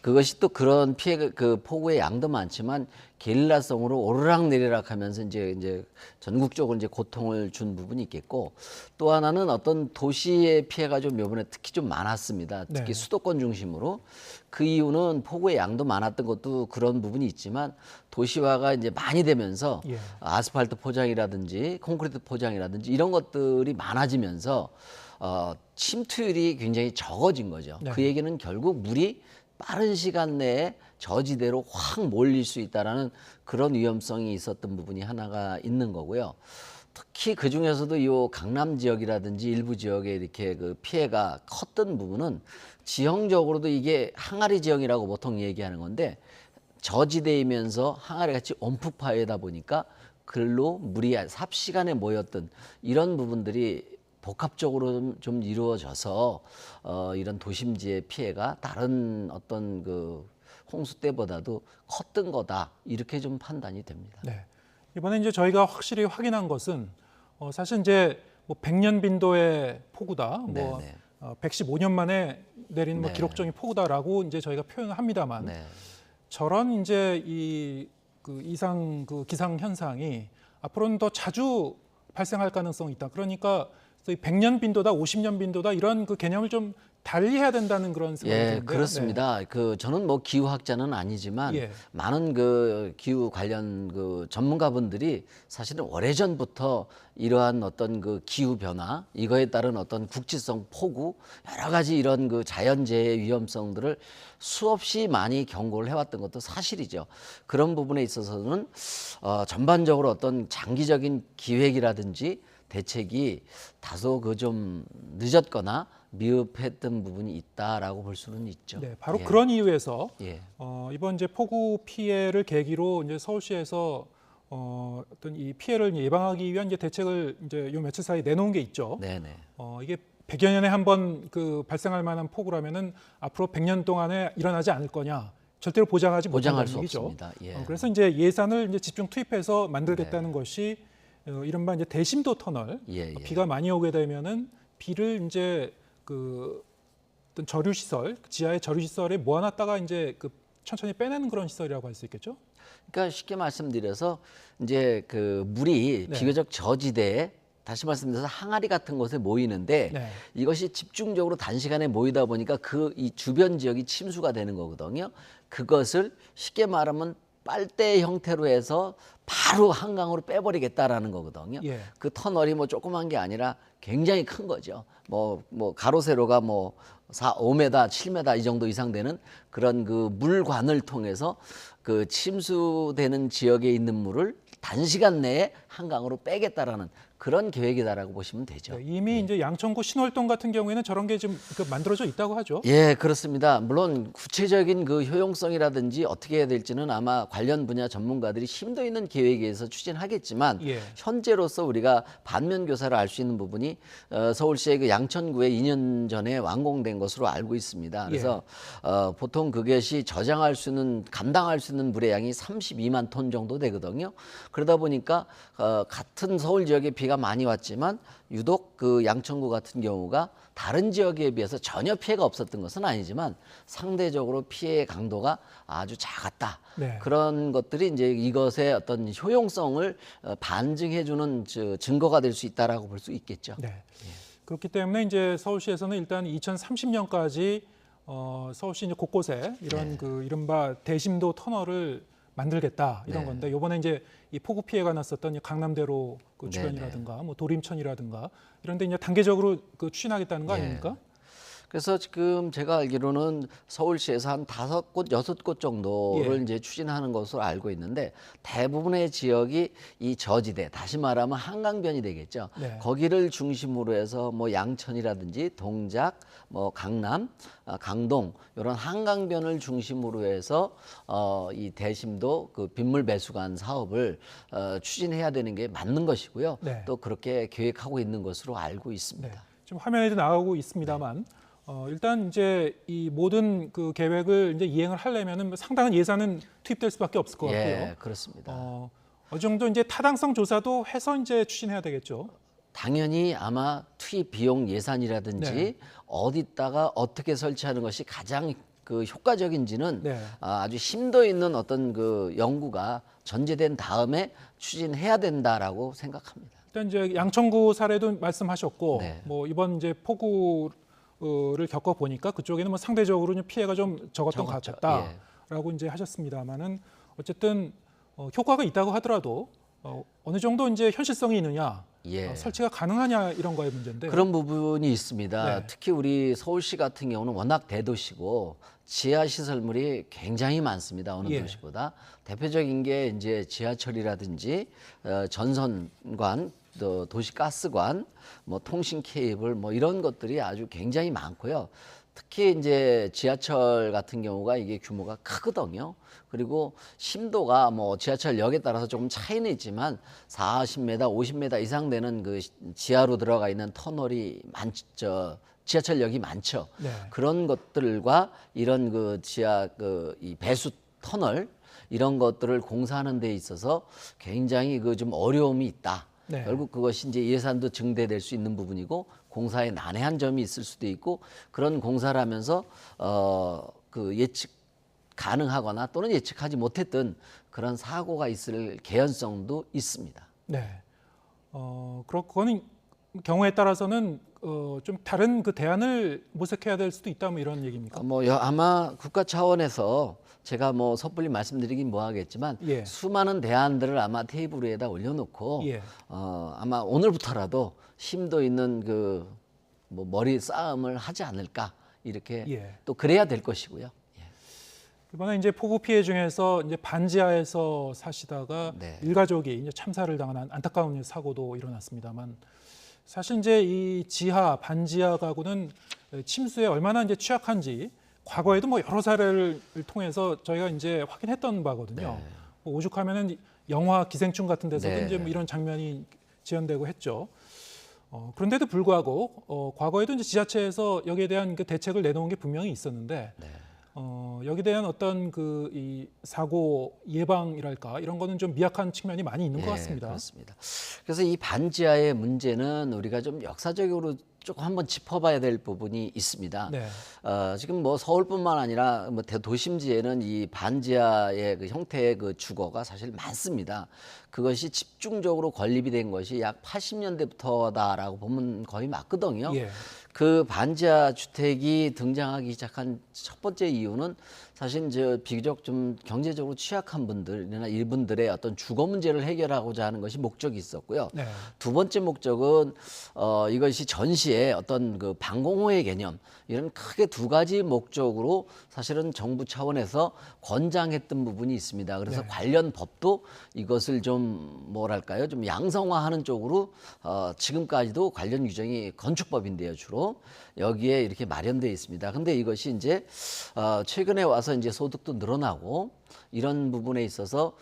[SPEAKER 5] 그것이 또 그런 피해 그 폭우의 양도 많지만 게릴라성으로 오르락내리락 하면서 이제 전국적으로 이제 고통을 준 부분이 있겠고 또 하나는 어떤 도시의 피해가 좀 이번에 특히 좀 많았습니다. 특히 수도권 중심으로 그 이유는 폭우의 양도 많았던 것도 그런 부분이 있지만 도시화가 이제 많이 되면서 아스팔트 포장이라든지 콘크리트 포장이라든지 이런 것들이 많아지면서 침투율이 굉장히 적어진 거죠. 그 얘기는 결국 물이 빠른 시간 내에 저지대로 확 몰릴 수 있다라는 그런 위험성이 있었던 부분이 하나가 있는 거고요. 특히 그 중에서도 이 강남 지역이라든지 일부 지역에 이렇게 그 피해가 컸던 부분은 지형적으로도 이게 항아리 지형이라고 보통 얘기하는 건데 저지대이면서 항아리 같이 온풍파이다 보니까 글로 물이 삽시간에 모였던 이런 부분들이 복합적으로 좀 이루어져서 이런 도심지의 피해가 다른 어떤 그 홍수 때보다도 컸던 거다 이렇게 좀 판단이 됩니다.
[SPEAKER 2] 네. 이번에 이제 저희가 확실히 확인한 것은 사실 이제 뭐 100년 빈도의 폭우다, 뭐 115년 만에 내린 뭐 기록적인 폭우다라고 이제 저희가 표현을 합니다만 저런 이제 그 이상 그 기상 현상이 앞으로는 더 자주 발생할 가능성이 있다. 그러니까 100년 빈도다, 50년 빈도다 이런 그 개념을 좀 달리해야 된다는 그런 생각이 드는데요.
[SPEAKER 5] 그렇습니다. 그 저는 뭐 기후학자는 아니지만 많은 그 기후 관련 그 전문가분들이 사실은 오래전부터 이러한 어떤 그 기후 변화 이거에 따른 어떤 국지성 폭우 여러 가지 이런 그 자연재해의 위험성들을 수없이 많이 경고를 해왔던 것도 사실이죠. 그런 부분에 있어서는 전반적으로 어떤 장기적인 기획이라든지 대책이 다소 그 좀 늦었거나 미흡했던 부분이 있다라고 볼 수는 있죠.
[SPEAKER 2] 네, 바로 그런 이유에서 이번 이제 폭우 피해를 계기로 이제 서울시에서 어떤 이 피해를 예방하기 위한 이제 대책을 이제 요 며칠 사이 내놓은 게 있죠. 이게 100여 년에 한 번 그 발생할 만한 폭우라면은 앞으로 100년 동안에 일어나지 않을 거냐? 절대로 보장할
[SPEAKER 5] 수
[SPEAKER 2] 얘기죠.
[SPEAKER 5] 없습니다.
[SPEAKER 2] 그래서 이제 예산을 이제 집중 투입해서 만들겠다는 것이 이른바 이제 대심도 터널. 비가 많이 오게 되면은 비를 이제 그 어떤 저류 시설, 지하의 저류 시설에 모아놨다가 이제 그 천천히 빼내는 그런 시설이라고 할 수 있겠죠.
[SPEAKER 5] 그러니까 쉽게 말씀드려서 이제 그 물이 비교적 저지대에 다시 말씀드려서 항아리 같은 곳에 모이는데 이것이 집중적으로 단시간에 모이다 보니까 그 이 주변 지역이 침수가 되는 거거든요. 그것을 쉽게 말하면 빨대 형태로 해서 바로 한강으로 빼버리겠다라는 거거든요.
[SPEAKER 2] 예.
[SPEAKER 5] 그 터널이 뭐 조그만 게 아니라 굉장히 큰 거죠. 뭐 가로 세로가 뭐 5m, 7m 이 정도 이상 되는 그런 그 물관을 통해서 그 침수되는 지역에 있는 물을 단시간 내에 한강으로 빼겠다라는 그런 계획이다라고 보시면 되죠.
[SPEAKER 2] 이미 이제 양천구 신월동 같은 경우에는 저런 게 좀 만들어져 있다고 하죠.
[SPEAKER 5] 예, 그렇습니다. 물론 구체적인 그 효용성이라든지 어떻게 해야 될지는 아마 관련 분야 전문가들이 심도 있는 계획에서 추진하겠지만
[SPEAKER 2] 예.
[SPEAKER 5] 현재로서 우리가 반면 교사를 알 수 있는 부분이 서울시의 그 양천구에 2년 전에 완공된 것으로 알고 있습니다. 그래서 보통 그것이 저장할 수 있는 감당할 수 있는 물의 양이 32만 톤 정도 되거든요. 그러다 보니까 같은 서울 지역에 비가 많이 왔지만 유독 그 양천구 같은 경우가 다른 지역에 비해서 전혀 피해가 없었던 것은 아니지만 상대적으로 피해 강도가 아주 작았다.
[SPEAKER 2] 네.
[SPEAKER 5] 그런 것들이 이제 이것의 어떤 효용성을 반증해주는 증거가 될 수 있다라고 볼 수 있겠죠.
[SPEAKER 2] 네. 그렇기 때문에 이제 서울시에서는 일단 2030년까지 서울시 이제 곳곳에 이런 그 이른바 대심도 터널을 만들겠다 이런 건데 이번에 이제 이 폭우 피해가 났었던 강남대로 그 주변이라든가 뭐 도림천이라든가 이런 데 이제 단계적으로 그 추진하겠다는 거 아닙니까?
[SPEAKER 5] 그래서 지금 제가 알기로는 서울시에서 한 5곳, 6곳 정도를 이제 추진하는 것으로 알고 있는데 대부분의 지역이 이 저지대, 다시 말하면 한강변이 되겠죠.
[SPEAKER 2] 네.
[SPEAKER 5] 거기를 중심으로 해서 뭐 양천이라든지 동작, 뭐 강남, 강동 이런 한강변을 중심으로 해서 이 대심도 그 빗물 배수관 사업을 추진해야 되는 게 맞는 것이고요.
[SPEAKER 2] 네.
[SPEAKER 5] 또 그렇게 계획하고 있는 것으로 알고 있습니다.
[SPEAKER 2] 네. 지금 화면에도 나오고 있습니다만 일단 이제 이 모든 그 계획을 이제 이행을 하려면은 상당한 예산은 투입될 수밖에 없을 것 같고요.
[SPEAKER 5] 예, 그렇습니다.
[SPEAKER 2] 어느 정도 이제 타당성 조사도 해서 이제 추진해야 되겠죠.
[SPEAKER 5] 당연히 아마 투입 비용 예산이라든지
[SPEAKER 2] 네.
[SPEAKER 5] 어디다가 어떻게 설치하는 것이 가장 그 효과적인지는
[SPEAKER 2] 네.
[SPEAKER 5] 아주 심도 있는 어떤 그 연구가 전제된 다음에 추진해야 된다라고 생각합니다.
[SPEAKER 2] 일단 이제 양천구 사례도 말씀하셨고 뭐 이번 이제 폭우를 겪어 보니까 그쪽에는 뭐 상대적으로 피해가 좀 적었던 것 같다라고 이제 하셨습니다만은 어쨌든 효과가 있다고 하더라도 어느 정도 이제 현실성이 있느냐, 설치가 가능하냐 이런 거의 문제인데
[SPEAKER 5] 그런 부분이 있습니다.
[SPEAKER 2] 네.
[SPEAKER 5] 특히 우리 서울시 같은 경우는 워낙 대도시고 지하 시설물이 굉장히 많습니다. 어느 도시보다 대표적인 게 이제 지하철이라든지 전선관, 또 도시가스관, 뭐 통신 케이블, 뭐 이런 것들이 아주 굉장히 많고요. 특히 이제 지하철 같은 경우가 이게 규모가 크거든요. 그리고 심도가 뭐 지하철역에 따라서 조금 차이는 있지만 40m, 50m 이상 되는 그 지하로 들어가 있는 터널이 지하철역이 많죠.
[SPEAKER 2] 네.
[SPEAKER 5] 그런 것들과 이런 그 지하 이 배수 터널 이런 것들을 공사하는 데 있어서 굉장히 그 좀 어려움이 있다.
[SPEAKER 2] 네.
[SPEAKER 5] 결국 그것이 이제 예산도 증대될 수 있는 부분이고 공사에 난해한 점이 있을 수도 있고 그런 공사를 하면서 그 예측 가능하거나 또는 예측하지 못했던 그런 사고가 있을 개연성도 있습니다.
[SPEAKER 2] 네. 그거는 경우에 따라서는 좀 다른 그 대안을 모색해야 될 수도 있다 뭐 이런 얘기입니까?
[SPEAKER 5] 아마 국가 차원에서 제가 뭐 섣불리 말씀드리긴 뭐하겠지만 수많은 대안들을 아마 테이블 위에다 올려놓고 아마 오늘부터라도 심도 있는 그 뭐 머리 싸움을 하지 않을까 이렇게 또 그래야 될 것이고요.
[SPEAKER 2] 이번에 이제 폭우 피해 중에서 이제 반지하에서 사시다가 일가족이 이제 참사를 당한 안타까운 사고도 일어났습니다만 사실 이제 이 반지하 가구는 침수에 얼마나 이제 취약한지 과거에도 뭐 여러 사례를 통해서 저희가 이제 확인했던 바거든요. 뭐 오죽하면은 영화 기생충 같은 데서도 이제 뭐 이런 장면이 지연되고 했죠. 그런데도 불구하고 과거에도 이제 지자체에서 여기에 대한 그 대책을 내놓은 게 분명히 있었는데 여기에 대한 어떤 이 사고 예방이랄까 이런 거는 좀 미약한 측면이 많이 있는 것 같습니다.
[SPEAKER 5] 그렇습니다. 그래서 이 반지하의 문제는 우리가 좀 역사적으로 조금 한번 짚어봐야 될 부분이 있습니다.
[SPEAKER 2] 네.
[SPEAKER 5] 지금 뭐 서울뿐만 아니라 뭐 대도심지에는 이 반지하의 그 형태의 그 주거가 사실 많습니다. 그것이 집중적으로 건립이 된 것이 약 80년대부터다라고 보면 거의 맞거든요.
[SPEAKER 2] 예.
[SPEAKER 5] 그 반지하 주택이 등장하기 시작한 첫 번째 이유는 사실 저 비교적 좀 경제적으로 취약한 분들이나 이분들의 어떤 주거 문제를 해결하고자 하는 것이 목적이 있었고요.
[SPEAKER 2] 네.
[SPEAKER 5] 두 번째 목적은 이것이 전시의 어떤 그 방공호의 개념 이런 크게 두 가지 목적으로 사실은 정부 차원에서 권장했던 부분이 있습니다. 그래서
[SPEAKER 2] 네.
[SPEAKER 5] 관련 법도 이것을 좀 뭐랄까요, 좀 양성화하는 쪽으로 지금까지도 관련 규정이 건축법인데요, 주로 여기에 이렇게 마련되어 있습니다. 근데 이것이 이제 최근에 와서 이제 소득도 늘어나고 이런 부분에 있어서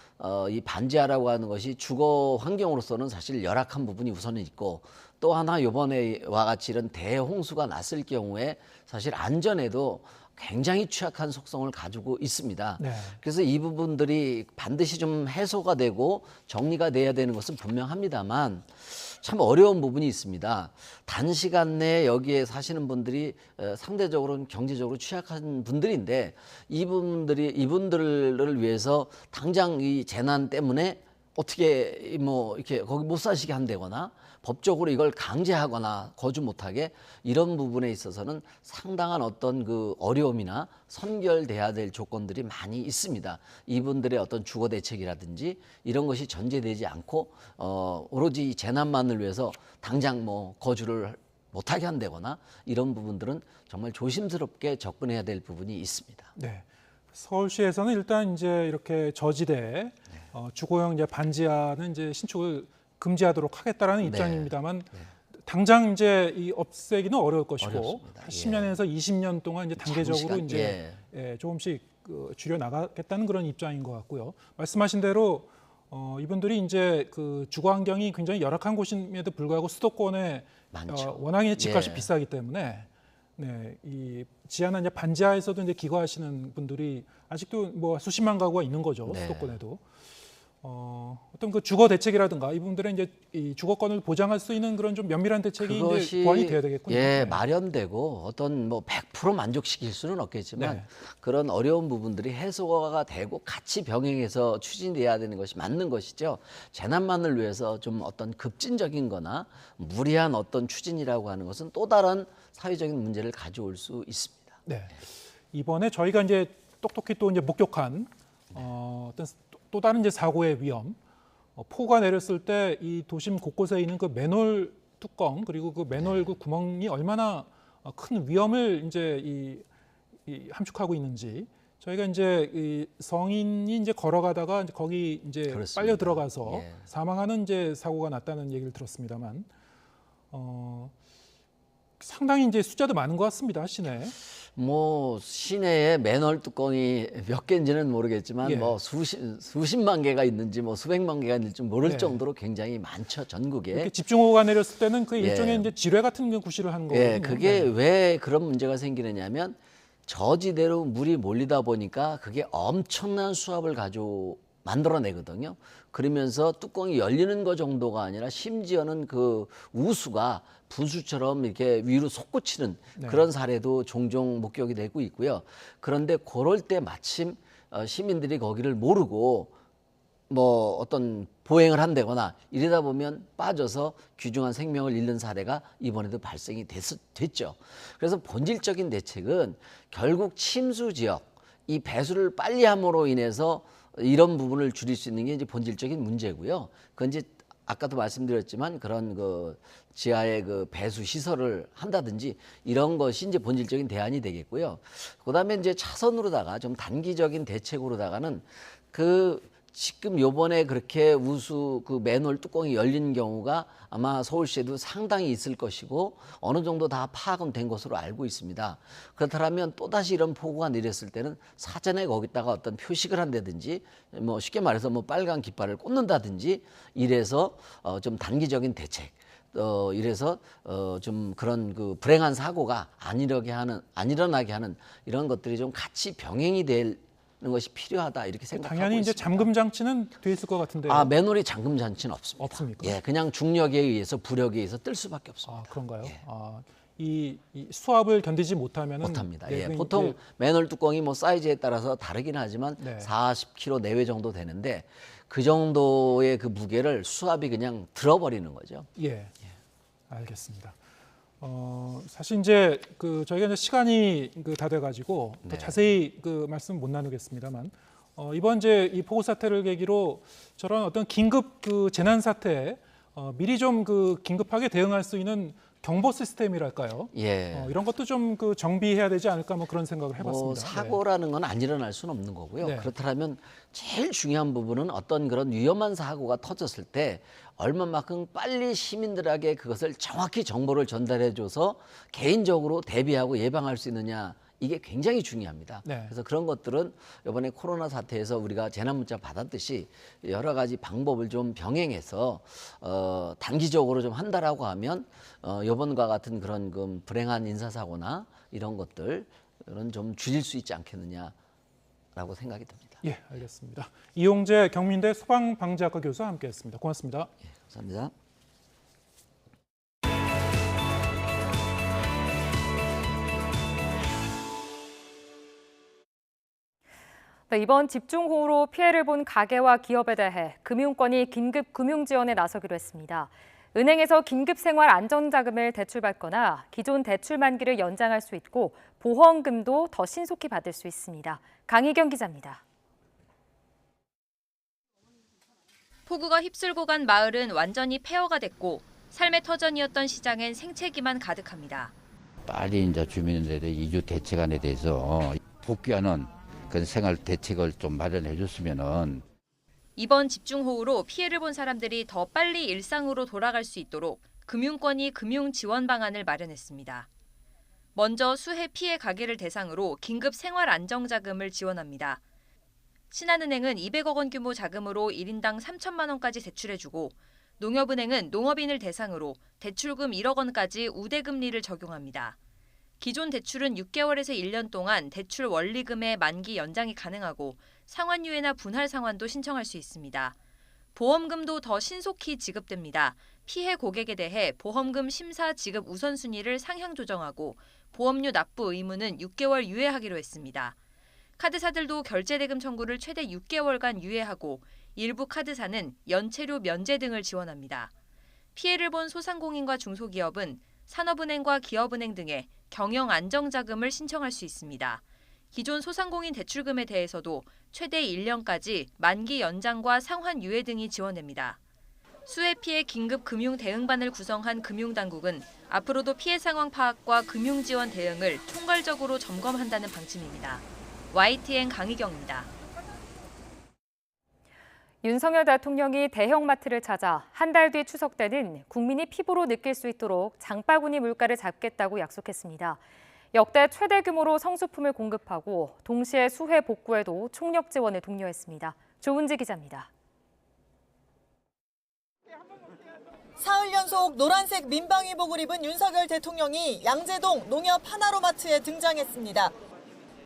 [SPEAKER 5] 이 반지하라고 하는 것이 주거 환경으로서는 사실 열악한 부분이 우선은 있고 또 하나 이번에와 같이 이런 대홍수가 났을 경우에 사실 안전에도 굉장히 취약한 속성을 가지고 있습니다.
[SPEAKER 2] 네.
[SPEAKER 5] 그래서 이 부분들이 반드시 좀 해소가 되고 정리가 돼야 되는 것은 분명합니다만 참 어려운 부분이 있습니다. 단시간 내에 여기에 사시는 분들이 상대적으로는 경제적으로 취약한 분들인데 이분들을 위해서 당장 이 재난 때문에 어떻게 뭐 이렇게 거기 못 사시게 한다거나 법적으로 이걸 강제하거나 거주 못하게 이런 부분에 있어서는 상당한 어떤 그 어려움이나 선결돼야 될 조건들이 많이 있습니다. 이분들의 어떤 주거 대책이라든지 이런 것이 전제되지 않고 오로지 재난만을 위해서 당장 뭐 거주를 못하게 한다거나 이런 부분들은 정말 조심스럽게 접근해야 될 부분이 있습니다.
[SPEAKER 2] 네. 서울시에서는 일단 이제 이렇게 저지대 주거용 이제 반지하는 이제 신축을 금지하도록 하겠다라는 입장입니다만 당장 이제 이 없애기는 어려울 것이고
[SPEAKER 5] 어렵습니다.
[SPEAKER 2] 10년에서 20년 동안 이제 단계적으로
[SPEAKER 5] 장시간,
[SPEAKER 2] 이제 조금씩 줄여 나가겠다는 그런 입장인 것 같고요. 말씀하신 대로 이분들이 이제 그 주거 환경이 굉장히 열악한 곳임에도 불구하고 수도권에 워낙에 집값이 비싸기 때문에 네, 이 지하나 이제 반지하에서도 이제 기거하시는 분들이 아직도 뭐 수십만 가구가 있는 거죠. 수도권에도. 어떤 그 주거 대책이라든가 이분들의 이제 이 주거권을 보장할 수 있는 그런 좀 면밀한 대책이 이제 보완이 돼야 되겠군요.
[SPEAKER 5] 예, 마련되고 어떤 뭐 100% 만족시킬 수는 없겠지만 그런 어려운 부분들이 해소가 되고 같이 병행해서 추진돼야 되는 것이 맞는 것이죠. 재난만을 위해서 좀 어떤 급진적인 거나 무리한 어떤 추진이라고 하는 것은 또 다른 사회적인 문제를 가져올 수 있습니다.
[SPEAKER 2] 네. 이번에 저희가 이제 똑똑히 또 이제 목격한 어떤 또 다른 이제 사고의 위험, 폭우가 내렸을 때 이 도심 곳곳에 있는 그 맨홀 뚜껑 그리고 그 맨홀 그 구멍이 얼마나 큰 위험을 이제 이 함축하고 있는지 저희가 이제 이 성인이 이제 걸어가다가 이제 거기 이제
[SPEAKER 5] 그렇습니다.
[SPEAKER 2] 빨려 들어가서 사망하는 이제 사고가 났다는 얘기를 들었습니다만 상당히 이제 숫자도 많은 것 같습니다, 시내에.
[SPEAKER 5] 뭐 시내에 맨홀 뚜껑이 몇 개인지는 모르겠지만 뭐 수십만 개가 있는지 뭐 수백만 개가 있는지 모를 정도로 굉장히 많죠, 전국에.
[SPEAKER 2] 이렇게 집중호우가 내렸을 때는 그 일종의 이제 지뢰 같은 구실을 하는 거거든요.
[SPEAKER 5] 예, 그게 왜 그런 문제가 생기느냐면 저지대로 물이 몰리다 보니까 그게 엄청난 수압을 만들어내거든요. 그러면서 뚜껑이 열리는 것 정도가 아니라 심지어는 그 우수가 분수처럼 이렇게 위로 솟구치는 그런 사례도 종종 목격이 되고 있고요. 그런데 그럴 때 마침 시민들이 거기를 모르고 뭐 어떤 보행을 한다거나 이러다 보면 빠져서 귀중한 생명을 잃는 사례가 이번에도 발생이 됐죠. 그래서 본질적인 대책은 결국 침수 지역, 이 배수를 빨리 함으로 인해서 이런 부분을 줄일 수 있는 게 이제 본질적인 문제고요. 그건 이제 아까도 말씀드렸지만 그런 그 지하의 그 배수 시설을 한다든지 이런 것이 이제 본질적인 대안이 되겠고요. 그다음에 이제 차선으로다가 좀 단기적인 대책으로다가는 그 지금 요번에 그렇게 우수 그 맨홀 뚜껑이 열린 경우가 아마 서울시에도 상당히 있을 것이고 어느 정도 다 파악은 된 것으로 알고 있습니다. 그렇다면 또다시 이런 폭우가 내렸을 때는 사전에 거기다가 어떤 표식을 한다든지 뭐 쉽게 말해서 뭐 빨간 깃발을 꽂는다든지 이래서 좀 단기적인 대책 이래서 좀 그런 그 불행한 사고가 안 일어나게 하는 이런 것들이 좀 같이 병행이 될 것이 필요하다 이렇게 생각하고
[SPEAKER 2] 당연히 이제
[SPEAKER 5] 있습니다.
[SPEAKER 2] 잠금 장치는 돼 있을 것 같은데요.
[SPEAKER 5] 아, 맨홀이 잠금 장치는 없습니다.
[SPEAKER 2] 없습니까?
[SPEAKER 5] 예, 그냥 중력에 의해서 부력에 의해서 뜰 수밖에 없습니다.
[SPEAKER 2] 그런가요? 이 수압을 견디지 못하면은
[SPEAKER 5] 못합니다. 예, 보통 맨홀 뚜껑이 뭐 사이즈에 따라서 다르긴 하지만 40kg 내외 정도 되는데 그 정도의 그 무게를 수압이 그냥 들어버리는 거죠.
[SPEAKER 2] 예, 알겠습니다. 사실 이제 저희가 이제 시간이 다 돼가지고 더 자세히 말씀 못 나누겠습니다만 이번 이제 이 폭우 사태를 계기로 저런 어떤 긴급 재난 사태에 미리 좀 긴급하게 대응할 수 있는 경보 시스템이랄까요?
[SPEAKER 5] 예.
[SPEAKER 2] 이런 것도 좀 정비해야 되지 않을까 뭐 그런 생각을 해봤습니다.
[SPEAKER 5] 사고라는 건 안 일어날 수는 없는 거고요.
[SPEAKER 2] 네.
[SPEAKER 5] 그렇다면 제일 중요한 부분은 어떤 그런 위험한 사고가 터졌을 때 얼마만큼 빨리 시민들에게 그것을 정확히 정보를 전달해줘서 개인적으로 대비하고 예방할 수 있느냐. 이게 굉장히 중요합니다.
[SPEAKER 2] 네.
[SPEAKER 5] 그래서 그런 것들은 이번에 코로나 사태에서 우리가 재난 문자 받았듯이 여러 가지 방법을 좀 병행해서 단기적으로 좀 한다라고 하면 이번과 같은 그런 불행한 인사사고나 이런 것들은 좀 줄일 수 있지 않겠느냐라고 생각이 듭니다.
[SPEAKER 2] 예, 알겠습니다. 이용재 경민대 소방방재학과 교수와 함께했습니다. 고맙습니다.
[SPEAKER 5] 예, 감사합니다.
[SPEAKER 1] 네, 이번 집중호우로 피해를 본 가게와 기업에 대해 금융권이 긴급 금융 지원에 나서기로 했습니다. 은행에서 긴급 생활 안전자금을 대출받거나 기존 대출 만기를 연장할 수 있고 보험금도 더 신속히 받을 수 있습니다. 강희경 기자입니다.
[SPEAKER 6] 폭우가 휩쓸고 간 마을은 완전히 폐허가 됐고 삶의 터전이었던 시장엔 생채기만 가득합니다.
[SPEAKER 7] 빨리 이제 주민들의 이주 대책안에 대해서 복귀하는 그런 생활 대책을 좀 마련해 줬으면은.
[SPEAKER 6] 이번 집중호우로 피해를 본 사람들이 더 빨리 일상으로 돌아갈 수 있도록 금융권이 금융 지원 방안을 마련했습니다. 먼저 수해 피해 가게를 대상으로 긴급 생활 안정자금을 지원합니다. 신한은행은 200억 원 규모 자금으로 1인당 3천만 원까지 대출해주고 농협은행은 농업인을 대상으로 대출금 1억 원까지 우대금리를 적용합니다. 기존 대출은 6개월에서 1년 동안 대출 원리금의 만기 연장이 가능하고 상환유예나 분할 상환도 신청할 수 있습니다. 보험금도 더 신속히 지급됩니다. 피해 고객에 대해 보험금 심사 지급 우선순위를 상향 조정하고 보험료 납부 의무는 6개월 유예하기로 했습니다. 카드사들도 결제대금 청구를 최대 6개월간 유예하고 일부 카드사는 연체료 면제 등을 지원합니다. 피해를 본 소상공인과 중소기업은 산업은행과 기업은행 등에 경영 안정자금을 신청할 수 있습니다. 기존 소상공인 대출금에 대해서도 최대 1년까지 만기 연장과 상환 유예 등이 지원됩니다. 수해 피해 긴급 금융 대응반을 구성한 금융당국은 앞으로도 피해 상황 파악과 금융 지원 대응을 총괄적으로 점검한다는 방침입니다. YTN 강희경입니다.
[SPEAKER 1] 윤석열 대통령이 대형마트를 찾아 한 달 뒤 추석 때는 국민이 피부로 느낄 수 있도록 장바구니 물가를 잡겠다고 약속했습니다. 역대 최대 규모로 성수품을 공급하고 동시에 수해 복구에도 총력 지원을 독려했습니다. 조은지 기자입니다.
[SPEAKER 9] 사흘 연속 노란색 민방위복을 입은 윤석열 대통령이 양재동 농협 하나로마트에 등장했습니다.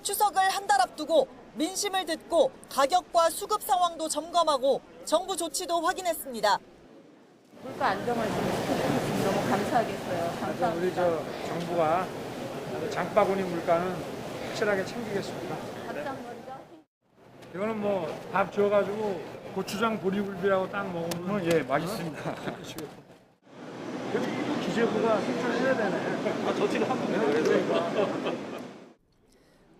[SPEAKER 9] 추석을 한 달 앞두고 민심을 듣고 가격과 수급 상황도 점검하고 정부 조치도 확인했습니다.
[SPEAKER 10] 물가 안정을 좀 시켜주시면 너무 감사하겠어요. 감사합니다.
[SPEAKER 11] 우리 정부가 장바구니 물가는 확실하게 챙기겠습니다. 이거는 뭐 밥 줘가지고 고추장 보리굴비라고 딱 먹으면 예 맛있습니다. 그리고 기재부가 생산해야 되네. 저지를 한번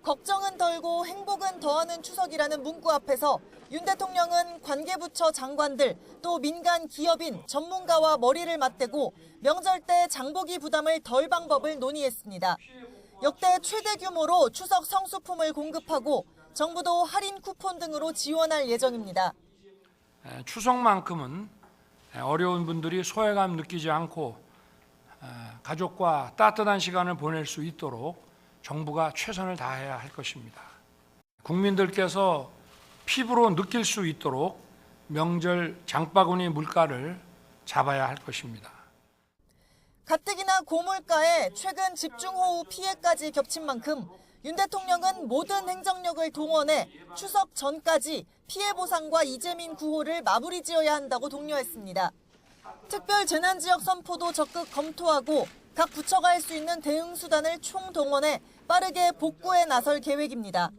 [SPEAKER 9] 걱정은 덜고 행복은 더하는 추석이라는 문구 앞에서 윤 대통령은 관계부처 장관들 또 민간 기업인 전문가와 머리를 맞대고 명절 때 장보기 부담을 덜 방법을 논의했습니다. 역대 최대 규모로 추석 성수품을 공급하고 정부도 할인 쿠폰 등으로 지원할 예정입니다.
[SPEAKER 11] 추석만큼은 어려운 분들이 소외감 느끼지 않고 가족과 따뜻한 시간을 보낼 수 있도록 정부가 최선을 다해야 할 것입니다. 국민들께서 피부로 느낄 수 있도록 명절 장바구니 물가를 잡아야 할 것입니다.
[SPEAKER 9] 가뜩이나 고물가에 최근 집중호우 피해까지 겹친 만큼 윤 대통령은 모든 행정력을 동원해 추석 전까지 피해 보상과 이재민 구호를 마무리 지어야 한다고 독려했습니다. 특별 재난지역 선포도 적극 검토하고 각 부처가 할 수 있는 대응 수단을 총동원해 빠르게 복구에 나설 계획입니다.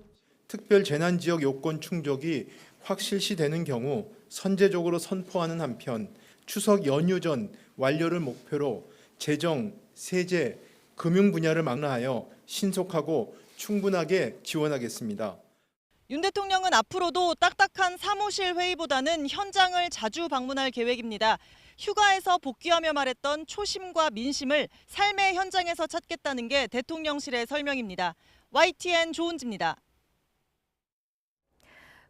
[SPEAKER 12] 특별 재난지역 요건 충족이
[SPEAKER 3] 확 실시되는 경우 선제적으로 선포하는 한편 추석 연휴 전 완료를 목표로 재정, 세제, 금융 분야를 망라하여 신속하고 충분하게 지원하겠습니다.
[SPEAKER 9] 윤 대통령은 앞으로도 딱딱한 사무실 회의보다는 현장을 자주 방문할 계획입니다. 휴가에서 복귀하며 말했던 초심과 민심을 삶의 현장에서 찾겠다는 게 대통령실의 설명입니다. YTN 조은지입니다.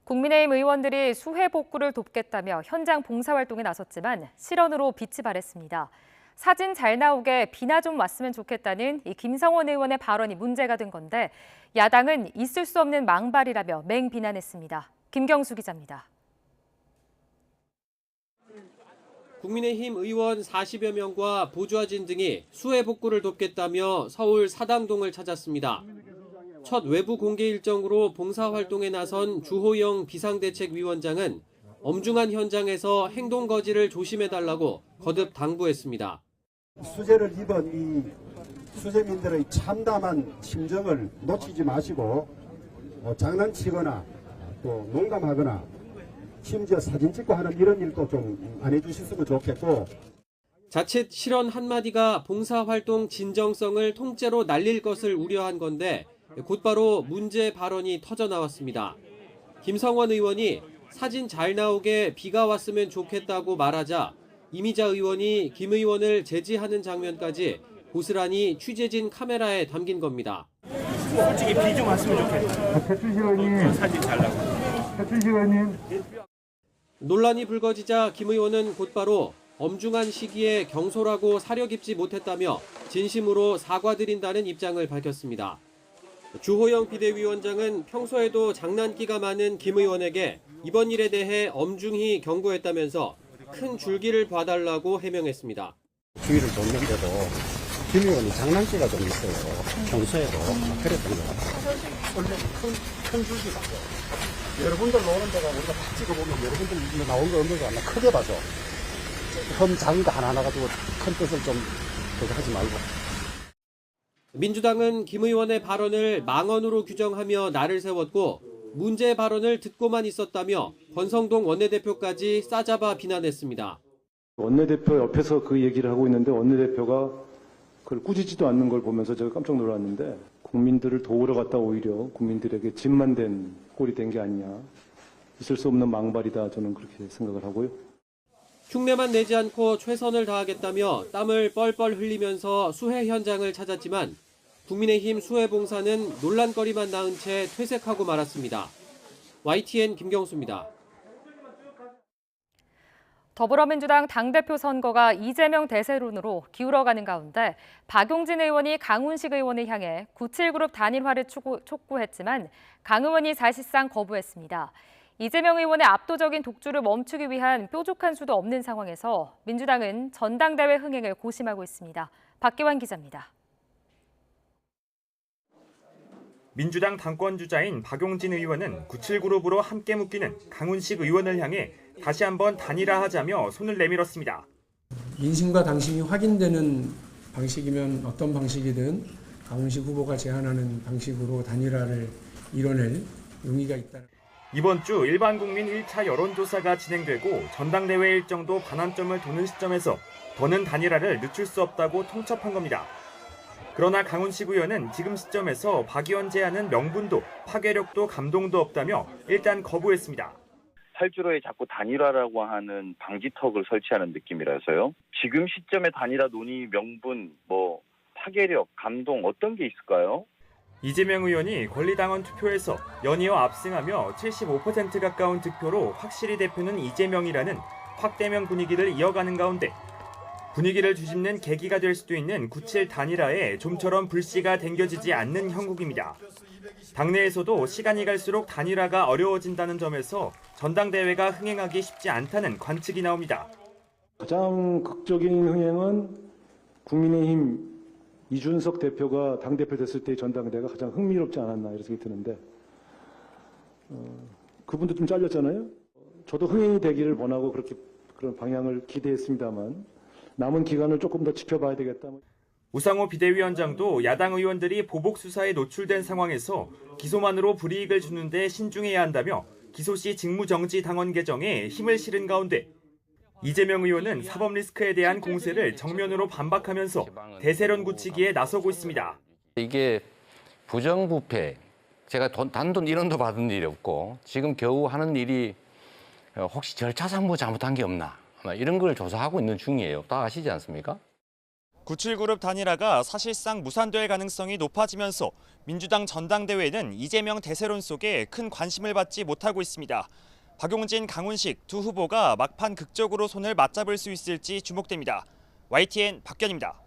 [SPEAKER 1] 국민의힘 의원들이 수해 복구를 돕겠다며 현장 봉사활동에 나섰지만 실언으로 빛이 발했습니다. 사진 잘 나오게 비나 좀 왔으면 좋겠다는 이 김성원 의원의 발언이 문제가 된 건데 야당은 있을 수 없는 망발이라며 맹비난했습니다. 김경수 기자입니다.
[SPEAKER 8] 국민의힘 의원 40여 명과 보좌진 등이 수해 복구를 돕겠다며 서울 사당동을 찾았습니다. 첫 외부 공개 일정으로 봉사활동에 나선 주호영 비상대책위원장은 엄중한 현장에서 행동 거지를 조심해달라고 거듭 당부했습니다.
[SPEAKER 12] 수재를 입은 이 수재민들의 참담한 심정을 놓치지 마시고 장난치거나 또 농담하거나 심지어 사진 찍고 하는 이런 일도 좀 안 해주셨으면 좋겠고.
[SPEAKER 8] 자칫 실언 한마디가 봉사활동 진정성을 통째로 날릴 것을 우려한 건데 곧바로 문제 발언이 터져나왔습니다. 김성원 의원이 사진 잘 나오게 비가 왔으면 좋겠다고 말하자 이미자 의원이 김 의원을 제지하는 장면까지 고스란히 취재진 카메라에 담긴 겁니다.
[SPEAKER 13] 솔직히 비 좀 왔으면 좋겠다.
[SPEAKER 12] 최춘식 의원님.
[SPEAKER 13] 사진 잘 나오고.
[SPEAKER 12] 최춘식 의원님.
[SPEAKER 8] 논란이 불거지자 김 의원은 곧바로 엄중한 시기에 경솔하고 사려 깊지 못했다며 진심으로 사과드린다는 입장을 밝혔습니다. 주호영 비대위원장은 평소에도 장난기가 많은 김 의원에게 이번 일에 대해 엄중히 경고했다면서 큰 줄기를 봐달라고 해명했습니다.
[SPEAKER 12] 주의를 줬는데도 김 의원이 장난기가 좀 있어요. 평소에도 그랬던 것 같아요. 원래 큰 줄기가. 여러분들 노는 데가 우리가 다 찍어보면 여러분들 나온 거 없는 거 하나 크게 봐줘. 작은 거 하나 가지고 큰 뜻을 좀 하지 말고.
[SPEAKER 8] 민주당은 김 의원의 발언을 망언으로 규정하며 날을 세웠고 문제 발언을 듣고만 있었다며 권성동 원내대표까지 싸잡아 비난했습니다.
[SPEAKER 14] 원내대표 옆에서 그 얘기를 하고 있는데 원내대표가 그걸 꾸짖지도 않는 걸 보면서 제가 깜짝 놀랐는데 국민들을 도우러 갔다 오히려 국민들에게 짐만 된 꼴이 된 게 아니냐. 있을 수 없는 망발이다. 저는 그렇게 생각을 하고요.
[SPEAKER 8] 흉내만 내지 않고 최선을 다하겠다며 땀을 뻘뻘 흘리면서 수해 현장을 찾았지만 국민의힘 수해봉사는 논란거리만 낳은 채 퇴색하고 말았습니다. YTN 김경수입니다.
[SPEAKER 1] 더불어민주당 당대표 선거가 이재명 대세론으로 기울어가는 가운데 박용진 의원이 강훈식 의원을 향해 97그룹 단일화를 촉구했지만 강 의원이 사실상 거부했습니다. 이재명 의원의 압도적인 독주를 멈추기 위한 뾰족한 수도 없는 상황에서 민주당은 전당대회 흥행을 고심하고 있습니다. 박기환 기자입니다.
[SPEAKER 16] 민주당 당권주자인 박용진 의원은 97그룹으로 함께 묶이는 강훈식 의원을 향해 다시 한번 단일화하자며 손을 내밀었습니다.
[SPEAKER 27] 민심과 당심이 확인되는 방식이면 어떤 방식이든 강훈식 후보가 제안하는 방식으로 단일화를 이뤄낼 용의가 있다.
[SPEAKER 16] 이번 주 일반 국민 1차 여론조사가 진행되고 전당대회 일정도 반환점을 도는 시점에서 더는 단일화를 늦출 수 없다고 통첩한 겁니다. 그러나 강훈식 의원은 지금 시점에서 박 의원 제안은 명분도 파괴력도 감동도 없다며 일단 거부했습니다.
[SPEAKER 28] 8주로에 자꾸 단일화라고 하는 방지턱을 설치하는 느낌이라서요. 지금 시점에 단일화 논의 명분, 파괴력, 감동 어떤 게 있을까요?
[SPEAKER 16] 이재명 의원이 권리당원 투표에서 연이어 압승하며 75% 가까운 득표로 확실히 대표는 이재명이라는 확대명 분위기를 이어가는 가운데 분위기를 뒤집는 계기가 될 수도 있는 97 단일화에 좀처럼 불씨가 댕겨지지 않는 형국입니다. 당내에서도 시간이 갈수록 단일화가 어려워진다는 점에서 전당대회가 흥행하기 쉽지 않다는 관측이 나옵니다.
[SPEAKER 14] 가장 극적인 흥행은 국민의힘 이준석 대표가 당대표 됐을 때의 전당대회가 가장 흥미롭지 않았나 이런 생각이 드는데 그분도 좀 잘렸잖아요. 저도 흥행이 되기를 원하고 그런 방향을 기대했습니다만 남은 기간을 조금 더 지켜봐야 되겠다.
[SPEAKER 16] 우상호 비대위원장도 야당 의원들이 보복 수사에 노출된 상황에서 기소만으로 불이익을 주는데 신중해야 한다며 기소 시 직무정지 당원 개정에 힘을 실은 가운데 이재명 의원은 사법 리스크에 대한 공세를 정면으로 반박하면서 대세론 굳히기에 나서고 있습니다.
[SPEAKER 15] 이게 부정부패, 제가 단돈 1원도 받은 일이 없고 지금 겨우 하는 일이 혹시 절차상 뭐 잘못한 게 없나 이런 걸 조사하고 있는 중이에요. 다 아시지 않습니까?
[SPEAKER 16] 97그룹 단일화가 사실상 무산될 가능성이 높아지면서 민주당 전당대회는 이재명 대세론 속에 큰 관심을 받지 못하고 있습니다. 박용진, 강훈식 두 후보가 막판 극적으로 손을 맞잡을 수 있을지 주목됩니다. YTN 박견입니다.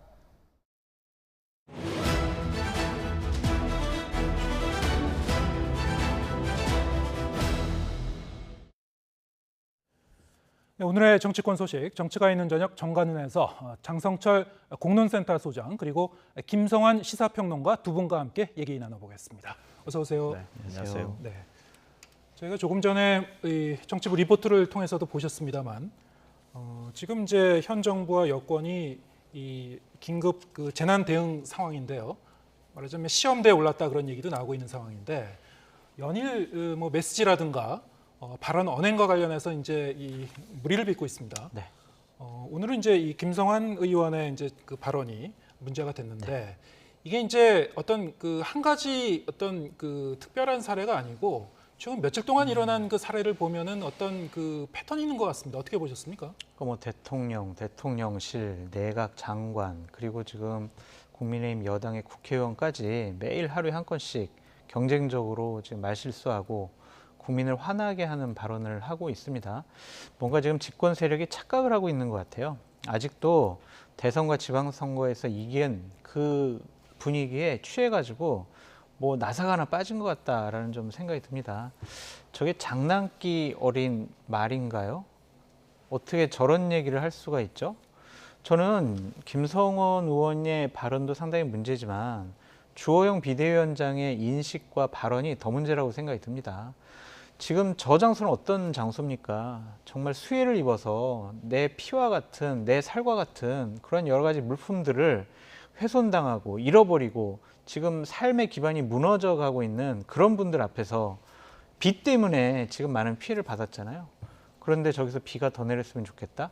[SPEAKER 2] 네, 오늘의 정치권 소식, 정치가 있는 저녁 정관훈에서 장성철 공론센터 소장 그리고 김성환 시사평론가 두 분과 함께 얘기 나눠보겠습니다. 어서 오세요.
[SPEAKER 17] 네, 안녕하세요.
[SPEAKER 2] 네. 저희가 조금 전에 이 정치부 리포트를 통해서도 보셨습니다만 지금 이제 현 정부와 여권이 이 긴급 그 재난 대응 상황인데요. 말하자면 시험대에 올랐다 그런 얘기도 나오고 있는 상황인데 연일 뭐 메시지라든가 발언 언행과 관련해서 이제 이 무리를 빚고 있습니다.
[SPEAKER 17] 네.
[SPEAKER 2] 오늘은 이제 이 김성환 의원의 이제 그 발언이 문제가 됐는데 이게 이제 어떤 그 한 가지 어떤 그 특별한 사례가 아니고 최근 며칠 동안 일어난 그 사례를 보면은 어떤 그 패턴이 있는 것 같습니다. 어떻게 보셨습니까?
[SPEAKER 17] 뭐 대통령, 대통령실, 내각 장관 그리고 지금 국민의힘 여당의 국회의원까지 매일 하루에 한 건씩 경쟁적으로 지금 말실수하고 국민을 화나게 하는 발언을 하고 있습니다. 뭔가 지금 집권 세력이 착각을 하고 있는 것 같아요. 아직도 대선과 지방선거에서 이긴 그 분위기에 취해가지고 뭐 나사가 하나 빠진 것 같다라는 좀 생각이 듭니다. 저게 장난기 어린 말인가요? 어떻게 저런 얘기를 할 수가 있죠? 저는 김성원 의원의 발언도 상당히 문제지만 주호영 비대위원장의 인식과 발언이 더 문제라고 생각이 듭니다. 지금 저 장소는 어떤 장소입니까? 정말 수해를 입어서 내 피와 같은, 내 살과 같은 그런 여러 가지 물품들을 훼손당하고 잃어버리고 지금 삶의 기반이 무너져 가고 있는 그런 분들 앞에서 비 때문에 지금 많은 피해를 받았잖아요. 그런데 저기서 비가 더 내렸으면 좋겠다.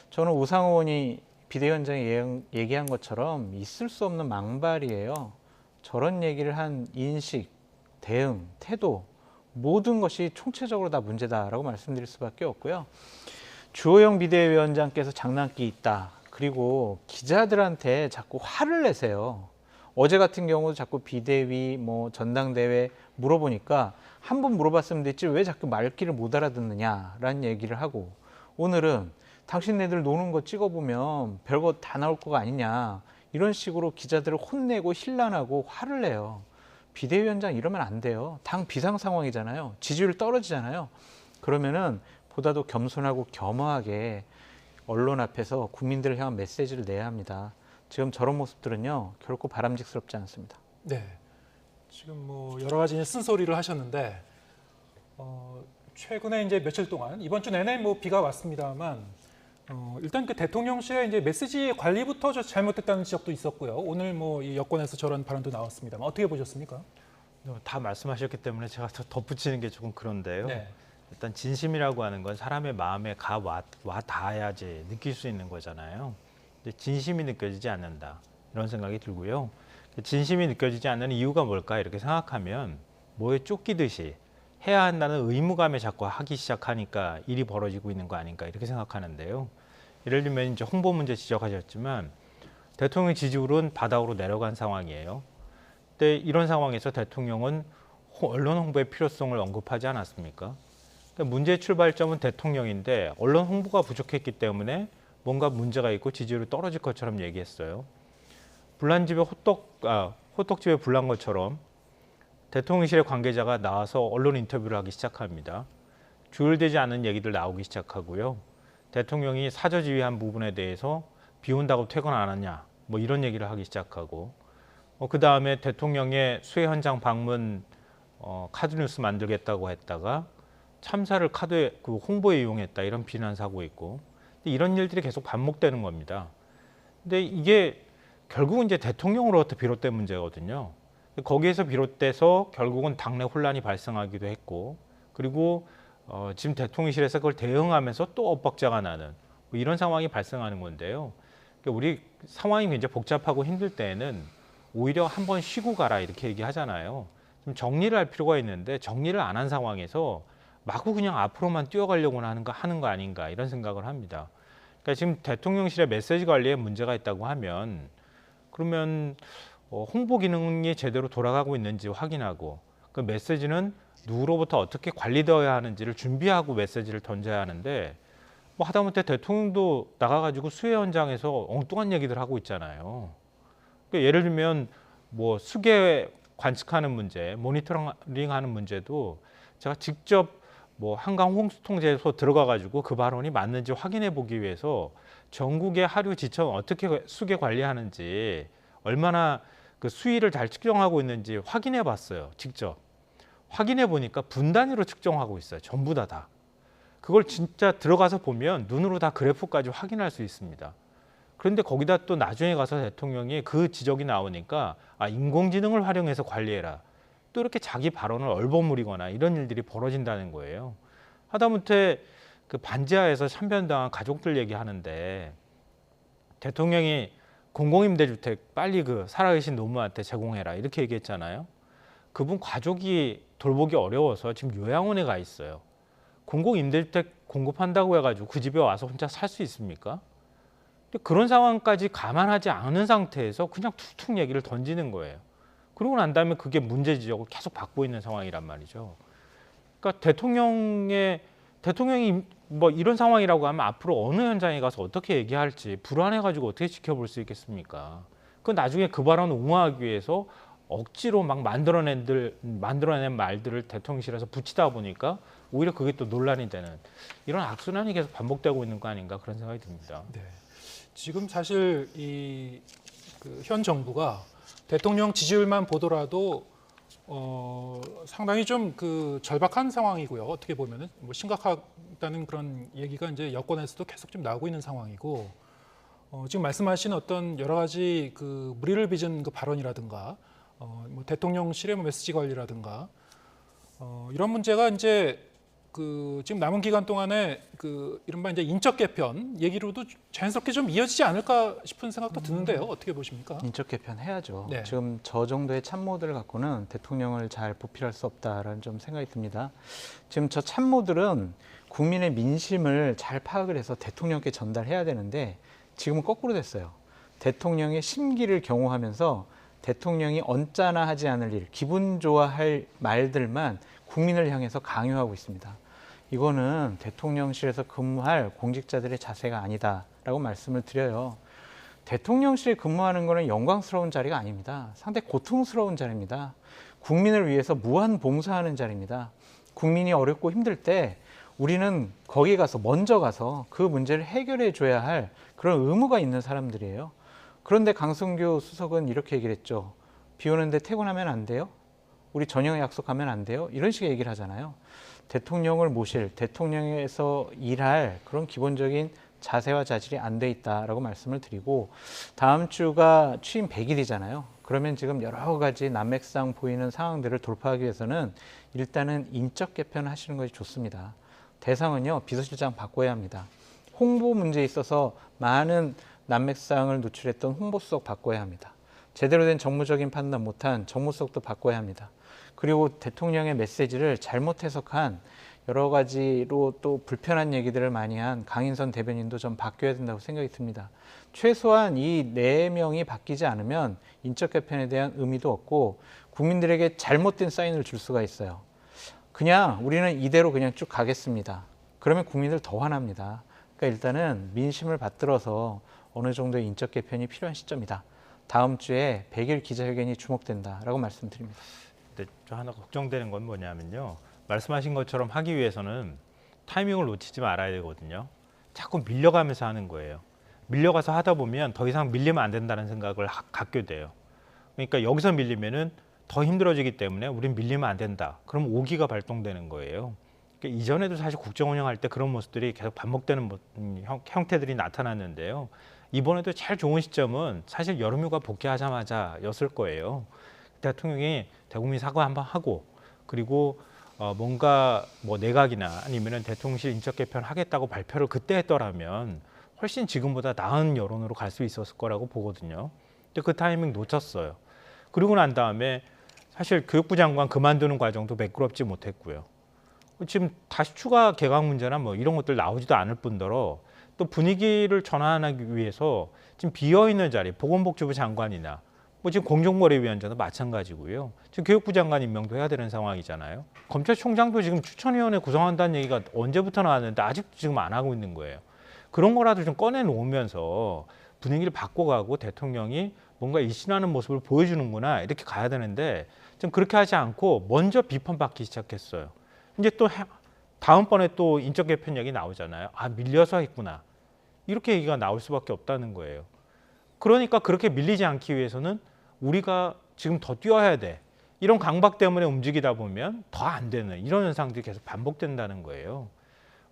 [SPEAKER 17] 저는 우상호 의원이 비대위원장이 얘기한 것처럼 있을 수 없는 망발이에요. 저런 얘기를 한 인식, 대응, 태도 모든 것이 총체적으로 다 문제다라고 말씀드릴 수밖에 없고요. 주호영 비대위원장께서 장난기 있다. 그리고 기자들한테 자꾸 화를 내세요. 어제 같은 경우도 자꾸 비대위, 뭐 전당대회 물어보니까 한 번 물어봤으면 됐지 왜 자꾸 말귀를 못 알아듣느냐라는 얘기를 하고 오늘은 당신네들 노는 거 찍어보면 별거 다 나올 거가 아니냐 이런 식으로 기자들을 혼내고 힐난하고 화를 내요. 비대위원장 이러면 안 돼요. 당 비상 상황이잖아요. 지지율 떨어지잖아요. 그러면은 보다도 겸손하고 겸허하게 언론 앞에서 국민들을 향한 메시지를 내야 합니다. 지금 저런 모습들은요 결코 바람직스럽지 않습니다.
[SPEAKER 2] 네, 지금 뭐 여러 가지 쓴소리를 하셨는데 최근에 이제 며칠 동안 이번 주 내내 뭐 비가 왔습니다만 일단 그 대통령실의 이제 메시지 관리부터 잘못됐다는 지적도 있었고요. 오늘 뭐 이 여권에서 저런 발언도 나왔습니다만 어떻게 보셨습니까?
[SPEAKER 18] 다 말씀하셨기 때문에 제가 더 덧붙이는 게 조금 그런데요.
[SPEAKER 2] 네.
[SPEAKER 18] 일단 진심이라고 하는 건 사람의 마음에 와 닿아야지 느낄 수 있는 거잖아요. 근데 진심이 느껴지지 않는다 이런 생각이 들고요. 진심이 느껴지지 않는 이유가 뭘까 이렇게 생각하면 뭐에 쫓기듯이 해야 한다는 의무감에 자꾸 하기 시작하니까 일이 벌어지고 있는 거 아닌가 이렇게 생각하는데요. 예를 들면 이제 홍보 문제 지적하셨지만 대통령 지지율은 바닥으로 내려간 상황이에요. 근데 이런 상황에서 대통령은 언론 홍보의 필요성을 언급하지 않았습니까? 그러니까 문제의 출발점은 대통령인데 언론 홍보가 부족했기 때문에 뭔가 문제가 있고 지지율이 떨어질 것처럼 얘기했어요. 불난 집에 호떡집에 불난 것처럼 대통령실의 관계자가 나와서 언론 인터뷰를 하기 시작합니다. 조율되지 않은 얘기들 나오기 시작하고요. 대통령이 사저지휘한 부분에 대해서 비 온다고 퇴근 안 하냐 뭐 이런 얘기를 하기 시작하고 그 다음에 대통령의 수해 현장 방문 카드뉴스 만들겠다고 했다가 참사를 그 홍보에 이용했다 이런 비난 사고 있고 이런 일들이 계속 반복되는 겁니다. 근데 이게 결국은 이제 대통령으로부터 비롯된 문제거든요. 거기에서 비롯돼서 결국은 당내 혼란이 발생하기도 했고 그리고 지금 대통령실에서 그걸 대응하면서 또 엇박자가 나는 뭐 이런 상황이 발생하는 건데요. 그러니까 우리 상황이 굉장히 복잡하고 힘들 때에는 오히려 한번 쉬고 가라 이렇게 얘기하잖아요. 좀 정리를 할 필요가 있는데 정리를 안 한 상황에서 마구 그냥 앞으로만 뛰어가려고 하는 거 아닌가 이런 생각을 합니다. 그러니까 지금 대통령실의 메시지 관리에 문제가 있다고 하면 그러면 홍보 기능이 제대로 돌아가고 있는지 확인하고 그 메시지는 누구로부터 어떻게 관리되어야 하는지를 준비하고 메시지를 던져야 하는데 뭐 하다못해 대통령도 나가가지고 수해 현장에서 엉뚱한 얘기들 하고 있잖아요. 그러니까 예를 들면 뭐 수계 관측하는 문제, 모니터링하는 문제도 제가 직접 뭐 한강 홍수통제소 들어가가지고 그 발언이 맞는지 확인해 보기 위해서 전국의 하류 지천 어떻게 수계 관리하는지 얼마나 그 수위를 잘 측정하고 있는지 확인해 봤어요. 직접. 확인해 보니까 분 단위로 측정하고 있어요. 전부 다. 그걸 진짜 들어가서 보면 눈으로 다 그래프까지 확인할 수 있습니다. 그런데 거기다 또 나중에 가서 대통령이 그 지적이 나오니까 인공지능을 활용해서 관리해라. 또 이렇게 자기 발언을 얼버무리거나 이런 일들이 벌어진다는 거예요. 하다못해 그 반지하에서 참변당한 가족들 얘기하는데 대통령이 공공임대주택 빨리 그 살아계신 노무한테 제공해라 이렇게 얘기했잖아요. 그분 가족이 돌보기 어려워서 지금 요양원에 가 있어요. 공공임대주택 공급한다고 해가지고 그 집에 와서 혼자 살 수 있습니까? 그런 상황까지 감안하지 않은 상태에서 그냥 툭툭 얘기를 던지는 거예요. 그러고 난 다음에 그게 문제 지적을 계속 받고 있는 상황이란 말이죠. 그러니까 대통령이 뭐 이런 상황이라고 하면 앞으로 어느 현장에 가서 어떻게 얘기할지 불안해가지고 어떻게 지켜볼 수 있겠습니까? 그 나중에 그 발언을 옹호하기 위해서 억지로 막 만들어낸 말들을 대통령실에서 붙이다 보니까 오히려 그게 또 논란이 되는 이런 악순환이 계속 반복되고 있는 거 아닌가 그런 생각이 듭니다.
[SPEAKER 2] 네. 지금 사실 현 정부가 대통령 지지율만 보더라도 상당히 좀 절박한 상황이고요. 어떻게 보면은 뭐 심각하다는 그런 얘기가 이제 여권에서도 계속 좀 나오고 있는 상황이고 지금 말씀하신 어떤 여러 가지 무리를 빚은 그 발언이라든가 뭐 대통령실의 메시지 관리라든가 이런 문제가 이제 지금 남은 기간 동안에 이른바 이제 인적 개편 얘기로도 자연스럽게 좀 이어지지 않을까 싶은 생각도 드는데요. 어떻게 보십니까?
[SPEAKER 17] 인적 개편 해야죠.
[SPEAKER 2] 네.
[SPEAKER 17] 지금 저 정도의 참모들을 갖고는 대통령을 잘 보필할 수 없다라는 좀 생각이 듭니다. 지금 저 참모들은 국민의 민심을 잘 파악을 해서 대통령께 전달해야 되는데 지금은 거꾸로 됐어요. 대통령의 심기를 경호하면서 대통령이 언짢아 하지 않을 일, 기분 좋아할 말들만 국민을 향해서 강요하고 있습니다. 이거는 대통령실에서 근무할 공직자들의 자세가 아니다라고 말씀을 드려요. 대통령실에 근무하는 것은 영광스러운 자리가 아닙니다. 상당히 고통스러운 자리입니다. 국민을 위해서 무한 봉사하는 자리입니다. 국민이 어렵고 힘들 때 우리는 거기 가서 먼저 가서 그 문제를 해결해 줘야 할 그런 의무가 있는 사람들이에요. 그런데 강승규 수석은 이렇게 얘기를 했죠. 비 오는데 퇴근하면 안 돼요? 우리 저녁에 약속하면 안 돼요? 이런 식의 얘기를 하잖아요. 대통령을 모실, 대통령에서 일할 그런 기본적인 자세와 자질이 안 돼 있다라고 말씀을 드리고 다음 주가 취임 100일이잖아요. 그러면 지금 여러 가지 난맥상 보이는 상황들을 돌파하기 위해서는 일단은 인적 개편을 하시는 것이 좋습니다. 대상은요, 비서실장 바꿔야 합니다. 홍보 문제에 있어서 많은 난맥상을 노출했던 홍보수석 바꿔야 합니다. 제대로 된 정무적인 판단 못한 정무수석도 바꿔야 합니다. 그리고 대통령의 메시지를 잘못 해석한 여러 가지로 또 불편한 얘기들을 많이 한 강인선 대변인도 좀 바뀌어야 된다고 생각이 듭니다. 최소한 이 4명이 바뀌지 않으면 인적 개편에 대한 의미도 없고 국민들에게 잘못된 사인을 줄 수가 있어요. 그냥 우리는 이대로 그냥 쭉 가겠습니다. 그러면 국민들 더 화납니다. 그러니까 일단은 민심을 받들어서 어느 정도의 인적 개편이 필요한 시점이다. 다음 주에 100일 기자회견이 주목된다라고 말씀드립니다.
[SPEAKER 18] 근데 저 하나 걱정되는 건 뭐냐면요. 말씀하신 것처럼 하기 위해서는 타이밍을 놓치지 말아야 되거든요. 자꾸 밀려가면서 하는 거예요. 밀려가서 하다 보면 더 이상 밀리면 안 된다는 생각을 갖게 돼요. 그러니까 여기서 밀리면은 더 힘들어지기 때문에 우린 밀리면 안 된다. 그럼 오기가 발동되는 거예요. 그러니까 이전에도 사실 국정 운영할 때 그런 모습들이 계속 반복되는 형태들이 나타났는데요. 이번에도 제일 좋은 시점은 사실 여름휴가 복귀하자마자였을 거예요. 대통령이 대국민 사과 한번 하고 그리고 뭔가 뭐 내각이나 아니면은 대통령실 인적 개편 하겠다고 발표를 그때 했더라면 훨씬 지금보다 나은 여론으로 갈 수 있었을 거라고 보거든요. 근데 그 타이밍 놓쳤어요. 그리고 난 다음에 사실 교육부 장관 그만두는 과정도 매끄럽지 못했고요. 지금 다시 추가 개각 문제나 뭐 이런 것들 나오지도 않을 뿐더러 또 분위기를 전환하기 위해서 지금 비어있는 자리, 보건복지부 장관이나 뭐 지금 공정거래위원장도 마찬가지고요. 지금 교육부 장관 임명도 해야 되는 상황이잖아요. 검찰총장도 지금 추천위원회 구성한다는 얘기가 언제부터 나왔는데 아직도 지금 안 하고 있는 거예요. 그런 거라도 좀 꺼내놓으면서 분위기를 바꿔가고 대통령이 뭔가 일신하는 모습을 보여주는구나 이렇게 가야 되는데 좀 그렇게 하지 않고 먼저 비판받기 시작했어요. 이제 또 다음번에 또 인적 개편 얘기 나오잖아요. 아, 밀려서 했구나. 이렇게 얘기가 나올 수밖에 없다는 거예요. 그러니까 그렇게 밀리지 않기 위해서는 우리가 지금 더 뛰어야 돼. 이런 강박 때문에 움직이다 보면 더 안 되는 이런 현상들이 계속 반복된다는 거예요.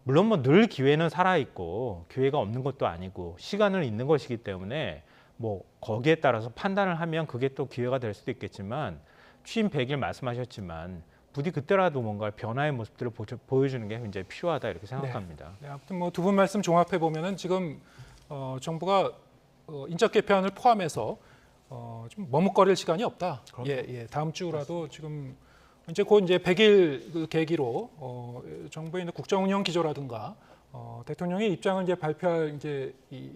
[SPEAKER 18] 물론 뭐 늘 기회는 살아있고 기회가 없는 것도 아니고 시간은 있는 것이기 때문에 뭐 거기에 따라서 판단을 하면 그게 또 기회가 될 수도 있겠지만 취임 100일 말씀하셨지만 부디 그때라도 뭔가 변화의 모습들을 보여주는 게 굉장히 필요하다 이렇게 생각합니다.
[SPEAKER 2] 네, 아무튼 뭐 두 분 말씀 종합해 보면은 지금 정부가 인적 개편을 포함해서 좀 머뭇거릴 시간이 없다. 예, 다음 주라도 지금 이제 곧 이제 100일 그 계기로 정부의 있는 국정운영 기조라든가 대통령의 입장을 이제 발표할 이제 이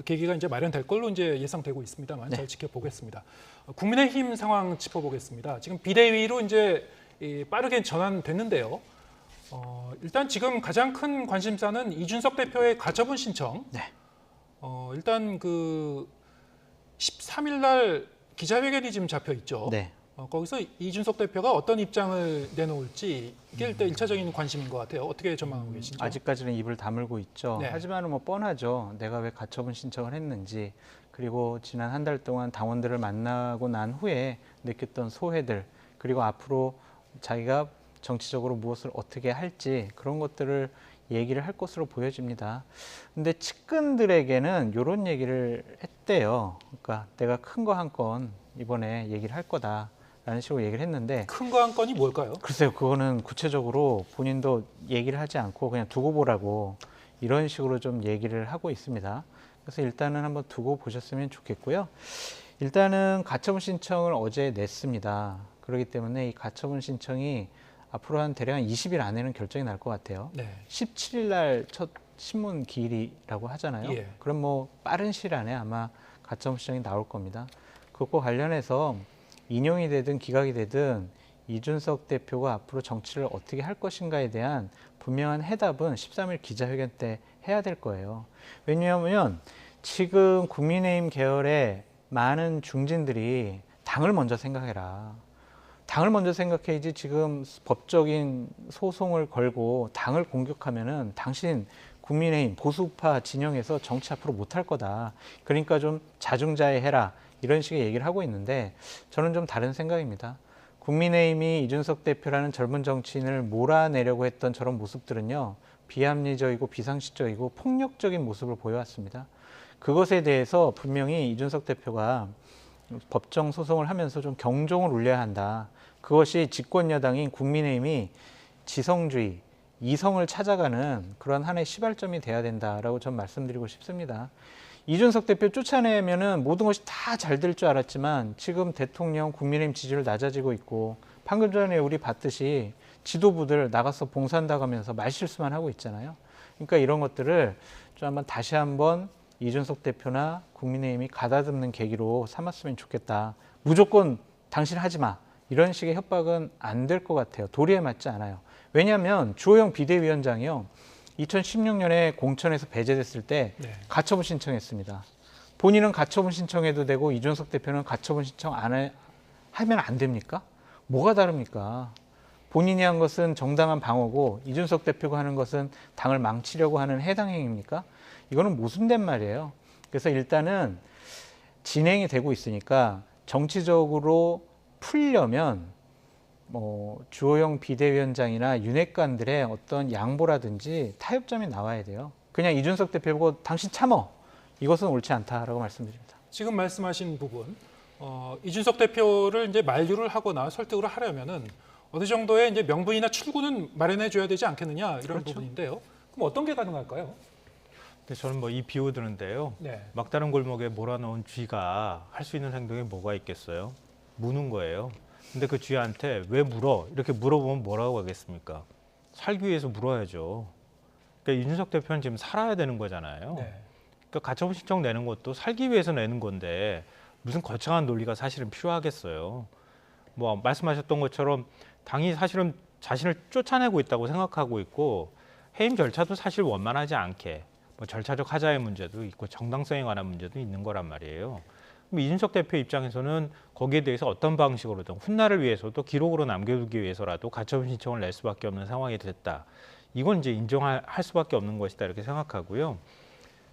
[SPEAKER 2] 계기가 이제 마련될 걸로 이제 예상되고 있습니다만 잘 지켜보겠습니다. 국민의힘 상황 짚어보겠습니다. 지금 비대위로 이제 빠르게 전환됐는데요. 일단 지금 가장 큰 관심사는 이준석 대표의 가처분 신청. 일단 그 13일 날 기자회견이 지금 잡혀 있죠. 거기서 이준석 대표가 어떤 입장을 내놓을지 이게 일단 1차적인 관심인 것 같아요. 어떻게 전망하고 계신지?
[SPEAKER 17] 아직까지는 입을 다물고 있죠.
[SPEAKER 2] 네.
[SPEAKER 17] 하지만 뭐 뻔하죠. 내가 왜 가처분 신청을 했는지, 그리고 지난 한 달 동안 당원들을 만나고 난 후에 느꼈던 소회들, 그리고 앞으로 자기가 정치적으로 무엇을 어떻게 할지 그런 것들을 얘기를 할 것으로 보여집니다. 근데 측근들에게는 이런 얘기를 했대요. 그러니까 내가 큰 거 한 건 이번에 얘기를 할 거다라는 식으로 얘기를 했는데,
[SPEAKER 2] 큰 거 한 건이 뭘까요?
[SPEAKER 17] 글쎄요, 그거는 구체적으로 본인도 얘기를 하지 않고 그냥 두고 보라고 이런 식으로 좀 얘기를 하고 있습니다. 그래서 일단은 한번 두고 보셨으면 좋겠고요. 일단은 가처분 신청을 어제 냈습니다. 그렇기 때문에 이 가처분 신청이 앞으로 한 대략 20일 안에는 결정이 날 것 같아요. 17일 날 첫 신문 기일이라고 하잖아요.
[SPEAKER 2] 예.
[SPEAKER 17] 그럼 뭐 빠른 시일 안에 아마 가처분 신청이 나올 겁니다. 그것과 관련해서 인용이 되든 기각이 되든 이준석 대표가 앞으로 정치를 어떻게 할 것인가에 대한 분명한 해답은 13일 기자회견 때 해야 될 거예요. 왜냐하면 지금 국민의힘 계열의 많은 중진들이 당을 먼저 생각해라. 당을 먼저 생각해야지 지금 법적인 소송을 걸고 당을 공격하면은 당신 국민의힘 보수파 진영에서 정치 앞으로 못할 거다. 그러니까 좀 자중자애해라. 이런 식의 얘기를 하고 있는데 저는 좀 다른 생각입니다. 국민의힘이 이준석 대표라는 젊은 정치인을 몰아내려고 했던 저런 모습들은요. 비합리적이고 비상식적이고 폭력적인 모습을 보여왔습니다. 그것에 대해서 분명히 이준석 대표가 법정 소송을 하면서 좀 경종을 울려야 한다. 그것이 집권 여당인 국민의힘이 지성주의, 이성을 찾아가는 그런 하나의 시발점이 돼야 된다라고 전 말씀드리고 싶습니다. 이준석 대표 쫓아내면은 모든 것이 다 잘 될 줄 알았지만 지금 대통령 국민의힘 지지율 낮아지고 있고 방금 전에 우리 봤듯이 지도부들 나가서 봉사한다고 하면서 말실수만 하고 있잖아요. 그러니까 이런 것들을 좀 한번 다시 한번 이준석 대표나 국민의힘이 가다듬는 계기로 삼았으면 좋겠다. 무조건 당신 하지 마. 이런 식의 협박은 안 될 것 같아요. 도리에 맞지 않아요. 왜냐하면 주호영 비대위원장이요. 2016년에 공천에서 배제됐을 때 가처분 신청했습니다. 본인은 가처분 신청해도 되고 이준석 대표는 가처분 신청 하면 안 됩니까? 뭐가 다릅니까? 본인이 한 것은 정당한 방어고 이준석 대표가 하는 것은 당을 망치려고 하는 해당 행위입니까? 이거는 모순된 말이에요. 그래서 일단은 진행이 되고 있으니까 정치적으로 풀려면 뭐 주호영 비대위원장이나 윤핵관들의 어떤 양보라든지 타협점이 나와야 돼요. 그냥 이준석 대표 보고 당신 참어. 이것은 옳지 않다라고 말씀드립니다.
[SPEAKER 2] 지금 말씀하신 부분, 이준석 대표를 이제 만류를 하거나 설득을 하려면은 어느 정도의 이제 명분이나 출구는 마련해 줘야 되지 않겠느냐 이런
[SPEAKER 18] 그렇죠.
[SPEAKER 2] 부분인데요. 그럼 어떤 게 가능할까요?
[SPEAKER 18] 근데 저는 뭐 이 비유 드는데요.
[SPEAKER 2] 네.
[SPEAKER 18] 막다른 골목에 몰아넣은 쥐가 할 수 있는 행동이 뭐가 있겠어요? 무는 거예요. 근데 그 쥐한테 왜 물어? 이렇게 물어보면 뭐라고 하겠습니까? 살기 위해서 물어야죠. 그러니까 이준석 대표는 지금 살아야 되는 거잖아요.
[SPEAKER 2] 네.
[SPEAKER 18] 그러니까 가처분 신청 내는 것도 살기 위해서 내는 건데 무슨 거창한 논리가 사실은 필요하겠어요. 뭐 말씀하셨던 것처럼 당이 사실은 자신을 쫓아내고 있다고 생각하고 있고 해임 절차도 사실 원만하지 않게 뭐 절차적 하자의 문제도 있고 정당성에 관한 문제도 있는 거란 말이에요. 그럼 이준석 대표 입장에서는 거기에 대해서 어떤 방식으로든 훗날을 위해서도 기록으로 남겨두기 위해서라도 가처분 신청을 낼 수밖에 없는 상황이 됐다. 이건 이제 인정할 수밖에 없는 것이다 이렇게 생각하고요.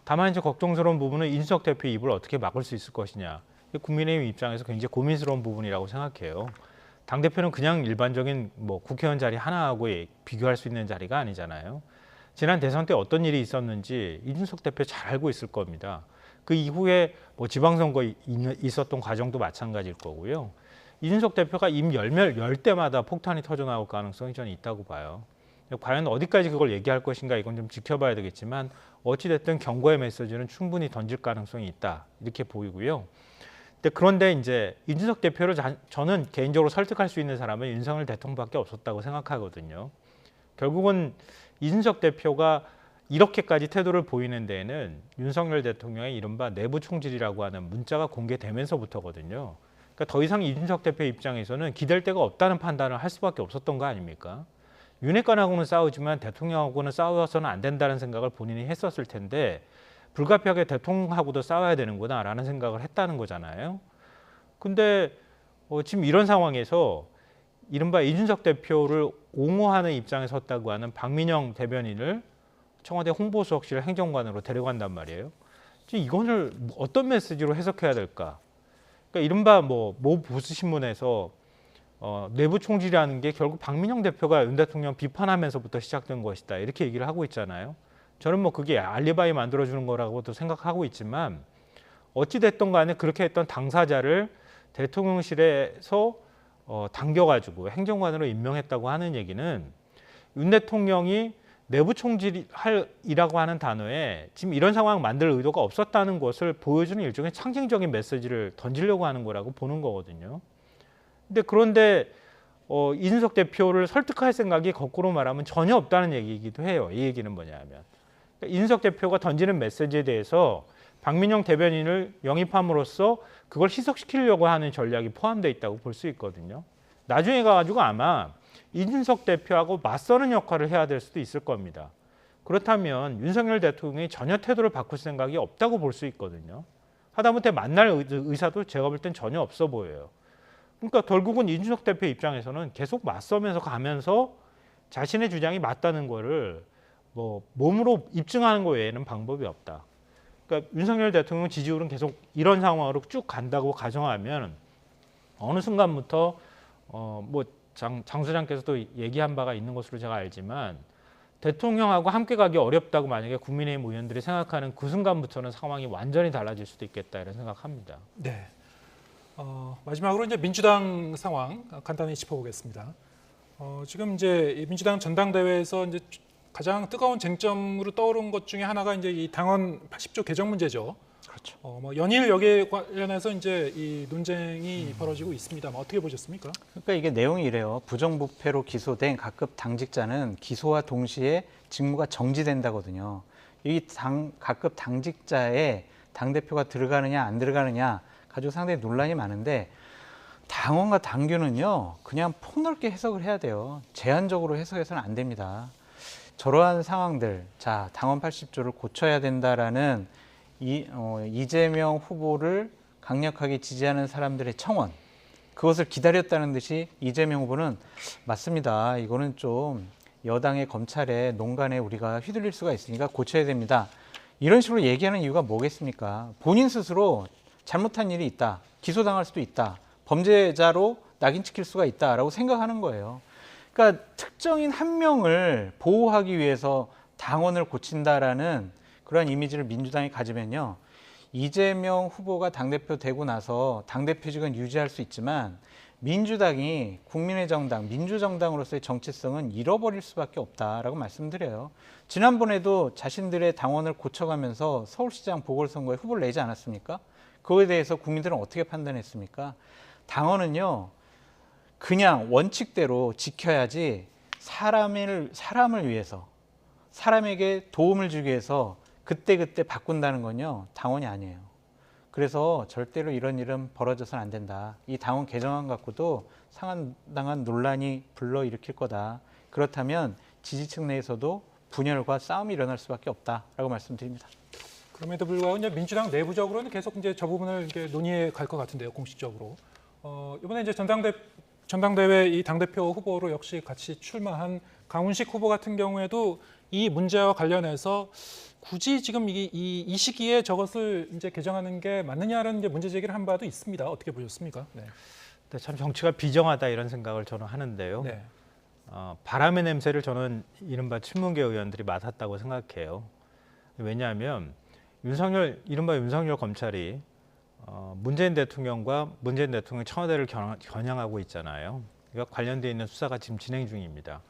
[SPEAKER 18] 다만 이제 걱정스러운 부분은 이준석 대표의 입을 어떻게 막을 수 있을 것이냐. 국민의힘 입장에서 굉장히 고민스러운 부분이라고 생각해요. 당대표는 그냥 일반적인 뭐 국회의원 자리 하나하고 비교할 수 있는 자리가 아니잖아요. 지난 대선 때 어떤 일이 있었는지 이준석 대표 잘 알고 있을 겁니다. 그 이후에 뭐 지방선거 있었던 과정도 마찬가지일 거고요. 이준석 대표가 입 열 때마다 폭탄이 터져나올 가능성이 저는 있다고 봐요. 과연 어디까지 그걸 얘기할 것인가 이건 좀 지켜봐야 되겠지만 어찌됐든 경고의 메시지는 충분히 던질 가능성이 있다 이렇게 보이고요. 그런데 이제 이준석 대표를 저는 개인적으로 설득할 수 있는 사람은 윤석열 대통령밖에 없었다고 생각하거든요. 결국은 이준석 대표가 이렇게까지 태도를 보이는 데에는 윤석열 대통령의 이른바 내부 총질이라고 하는 문자가 공개되면서부터거든요. 그러니까 더 이상 이준석 대표 입장에서는 기댈 데가 없다는 판단을 할 수밖에 없었던 거 아닙니까? 윤핵관하고는 싸우지만 대통령하고는 싸워서는 안 된다는 생각을 본인이 했었을 텐데 불가피하게 대통령하고도 싸워야 되는구나라는 생각을 했다는 거잖아요. 근데 지금 이런 상황에서 이른바 이준석 대표를 옹호하는 입장에 섰다고 하는 박민영 대변인을 청와대 홍보수석실 행정관으로 데려간단 말이에요. 지금 이거를 어떤 메시지로 해석해야 될까? 그러니까 이른바 모 보수신문에서 내부 총질이라는 게 결국 박민영 대표가 윤 대통령 비판하면서부터 시작된 것이다. 이렇게 얘기를 하고 있잖아요. 저는 뭐 그게 알리바이 만들어주는 거라고도 생각하고 있지만 어찌됐든 간에 그렇게 했던 당사자를 대통령실에서 당겨가지고 행정관으로 임명했다고 하는 얘기는 윤 대통령이 내부 총질이라고 하는 단어에 지금 이런 상황 만들 의도가 없었다는 것을 보여주는 일종의 상징적인 메시지를 던지려고 하는 거라고 보는 거거든요. 그런데 이준석 대표를 설득할 생각이 거꾸로 말하면 전혀 없다는 얘기이기도 해요. 이 얘기는 뭐냐면 이준석 대표가 던지는 메시지에 대해서 박민영 대변인을 영입함으로써 그걸 희석시키려고 하는 전략이 포함되어 있다고 볼 수 있거든요. 나중에 가가지고 아마 이준석 대표하고 맞서는 역할을 해야 될 수도 있을 겁니다. 그렇다면 윤석열 대통령이 전혀 태도를 바꿀 생각이 없다고 볼 수 있거든요. 하다못해 만날 의사도 제가 볼 땐 전혀 없어 보여요. 그러니까 결국은 이준석 대표 입장에서는 계속 맞서면서 가면서 자신의 주장이 맞다는 거를 뭐 몸으로 입증하는 거 외에는 방법이 없다. 그러니까 윤석열 대통령 지지율은 계속 이런 상황으로 쭉 간다고 가정하면 어느 순간부터 뭐 장 소장께서도 얘기한 바가 있는 것으로 제가 알지만 대통령하고 함께 가기 어렵다고 만약에 국민의힘 의원들이 생각하는 그 순간부터는 상황이 완전히 달라질 수도 있겠다 이런 생각합니다.
[SPEAKER 2] 네. 마지막으로 이제 민주당 상황 간단히 짚어보겠습니다. 지금 이제 민주당 전당대회에서 이제 가장 뜨거운 쟁점으로 떠오른 것 중에 하나가 이제 이 당헌 80조 개정 문제죠.
[SPEAKER 17] 그렇죠.
[SPEAKER 2] 뭐 연일 여기에 관련해서 이제 이 논쟁이 벌어지고 있습니다. 어떻게 보셨습니까?
[SPEAKER 17] 그러니까 이게 내용이 이래요. 부정부패로 기소된 각급 당직자는 기소와 동시에 직무가 정지된다거든요. 이 각급 당직자에 당대표가 들어가느냐 안 들어가느냐 가지고 상당히 논란이 많은데 당원과 당규는요. 그냥 폭넓게 해석을 해야 돼요. 제한적으로 해석해서는 안 됩니다. 저러한 상황들, 자 당헌 80조를 고쳐야 된다라는 이재명 후보를 강력하게 지지하는 사람들의 청원, 그것을 기다렸다는 듯이 이재명 후보는 맞습니다. 이거는 좀 여당의 검찰의 농간에 우리가 휘둘릴 수가 있으니까 고쳐야 됩니다. 이런 식으로 얘기하는 이유가 뭐겠습니까? 본인 스스로 잘못한 일이 있다, 기소당할 수도 있다, 범죄자로 낙인 찍힐 수가 있다라고 생각하는 거예요. 그러니까 특정인 한 명을 보호하기 위해서 당원을 고친다라는 그러한 이미지를 민주당이 가지면요. 이재명 후보가 당대표 되고 나서 당대표직은 유지할 수 있지만 민주당이 국민의 정당, 민주정당으로서의 정체성은 잃어버릴 수밖에 없다라고 말씀드려요. 지난번에도 자신들의 당원을 고쳐가면서 서울시장 보궐선거에 후보를 내지 않았습니까? 그거에 대해서 국민들은 어떻게 판단했습니까? 당원은요, 그냥 원칙대로 지켜야지 사람을 위해서, 사람에게 도움을 주기 위해서 그때그때 바꾼다는 건요, 당원이 아니에요. 그래서 절대로 이런 일은 벌어져서는 안 된다. 이 당원 개정안 갖고도 상당한 논란이 불러일으킬 거다. 그렇다면 지지층 내에서도 분열과 싸움이 일어날 수밖에 없다라고 말씀드립니다.
[SPEAKER 2] 그럼에도 불구하고 이제 민주당 내부적으로는 계속 이제 저 부분을 이제 논의해 갈 것 같은데요, 공식적으로. 이번에 이제 전당대회 이 당대표 후보로 역시 같이 출마한 강훈식 후보 같은 경우에도 이 문제와 관련해서 굳이 지금 이 시기에 저것을 이제 개정하는 게 맞느냐라는 이제 문제 제기를 한 바도 있습니다. 어떻게 보셨습니까? 네.
[SPEAKER 18] 네, 참 정치가 비정하다 이런 생각을 저는 하는데요.
[SPEAKER 2] 네.
[SPEAKER 18] 바람의 냄새를 저는 이른바 친문계 의원들이 맡았다고 생각해요. 왜냐하면 이른바 윤석열 검찰이 문재인 대통령과 문재인 대통령 청와대를 겨냥하고 있잖아요. 그러니까 관련되어 있는 수사가 지금 진행 중입니다.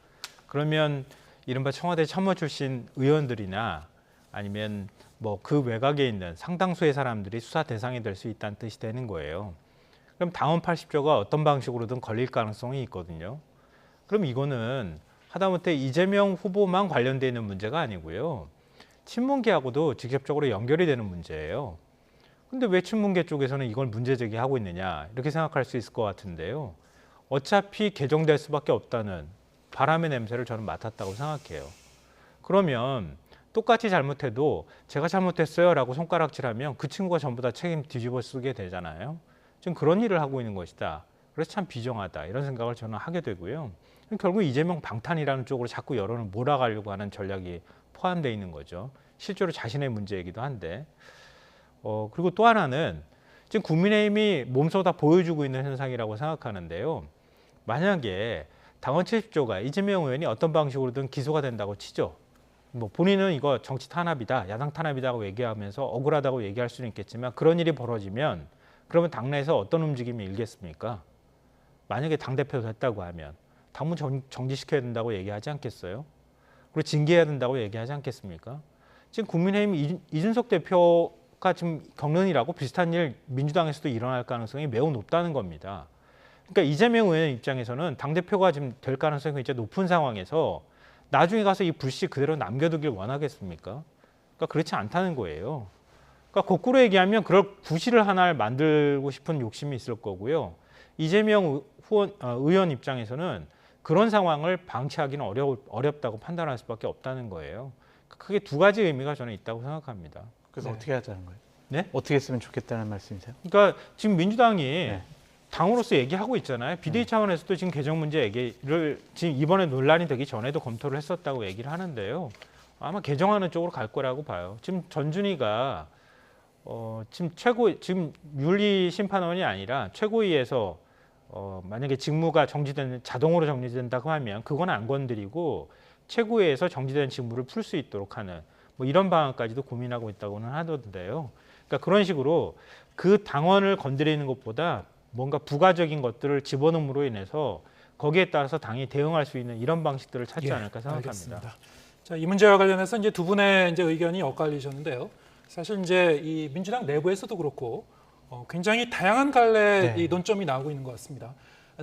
[SPEAKER 18] 그러면 이른바 청와대 참모 출신 의원들이나 아니면 뭐 그 외곽에 있는 상당수의 사람들이 수사 대상이 될 수 있다는 뜻이 되는 거예요. 그럼 당원 80조가 어떤 방식으로든 걸릴 가능성이 있거든요. 그럼 이거는 하다못해 이재명 후보만 관련되어 있는 문제가 아니고요. 친문계하고도 직접적으로 연결이 되는 문제예요. 근데 왜 친문계 쪽에서는 이걸 문제 제기하고 있느냐 이렇게 생각할 수 있을 것 같은데요. 어차피 개정될 수밖에 없다는 바람의 냄새를 저는 맡았다고 생각해요. 그러면 똑같이 잘못해도 제가 잘못했어요 라고 손가락질하면 그 친구가 전부 다 책임 뒤집어 쓰게 되잖아요. 지금 그런 일을 하고 있는 것이다. 그래서 참 비정하다 이런 생각을 저는 하게 되고요. 결국 이재명 방탄이라는 쪽으로 자꾸 여론을 몰아가려고 하는 전략이 포함되어 있는 거죠. 실제로 자신의 문제이기도 한데. 그리고 또 하나는 지금 국민의힘이 몸소 다 보여주고 있는 현상이라고 생각하는데요. 만약에 당원 70조가 이재명 의원이 어떤 방식으로든 기소가 된다고 치죠. 뭐 본인은 이거 정치 탄압이다, 야당 탄압이다고 얘기하면서 억울하다고 얘기할 수는 있겠지만 그런 일이 벌어지면 그러면 당내에서 어떤 움직임이 일겠습니까? 만약에 당대표 됐다고 하면 당무 정지시켜야 된다고 얘기하지 않겠어요? 그리고 징계해야 된다고 얘기하지 않겠습니까? 지금 국민의힘 이준석 대표가 지금 겪는 일하고 비슷한 일 민주당에서도 일어날 가능성이 매우 높다는 겁니다. 그러니까 이재명 의원 입장에서는 당대표가 지금 될 가능성이 굉장히 높은 상황에서 나중에 가서 이 불씨 그대로 남겨두길 원하겠습니까? 그러니까 그렇지 않다는 거예요. 그러니까 거꾸로 얘기하면 그럴 부실을 하나를 만들고 싶은 욕심이 있을 거고요. 이재명 의원 입장에서는 그런 상황을 방치하기는 어렵다고 판단할 수밖에 없다는 거예요. 크게 두 가지 의미가 저는 있다고 생각합니다.
[SPEAKER 17] 그래서 어떻게 하자는 거예요?
[SPEAKER 18] 네?
[SPEAKER 17] 어떻게 했으면 좋겠다는 말씀이세요?
[SPEAKER 18] 그러니까 지금 민주당이 당으로서 얘기하고 있잖아요. 비대위 차원에서도 지금 개정 문제 얘기를 지금 이번에 논란이 되기 전에도 검토를 했었다고 얘기를 하는데요. 아마 개정하는 쪽으로 갈 거라고 봐요. 지금 전준희가 지금 윤리 심판원이 아니라 최고위에서 만약에 직무가 자동으로 정지된다고 하면 그건 안 건드리고 최고위에서 정지된 직무를 풀 수 있도록 하는 뭐 이런 방안까지도 고민하고 있다고는 하던데요. 그러니까 그런 식으로 그 당원을 건드리는 것보다 뭔가 부가적인 것들을 집어넣음으로 인해서 거기에 따라서 당이 대응할 수 있는 이런 방식들을 찾지 않을까 생각합니다.
[SPEAKER 2] 알겠습니다. 자, 이 문제와 관련해서 이제 두 분의 이제 의견이 엇갈리셨는데요. 사실 이제 이 민주당 내부에서도 그렇고 굉장히 다양한 갈래의 이 논점이 나오고 있는 것 같습니다.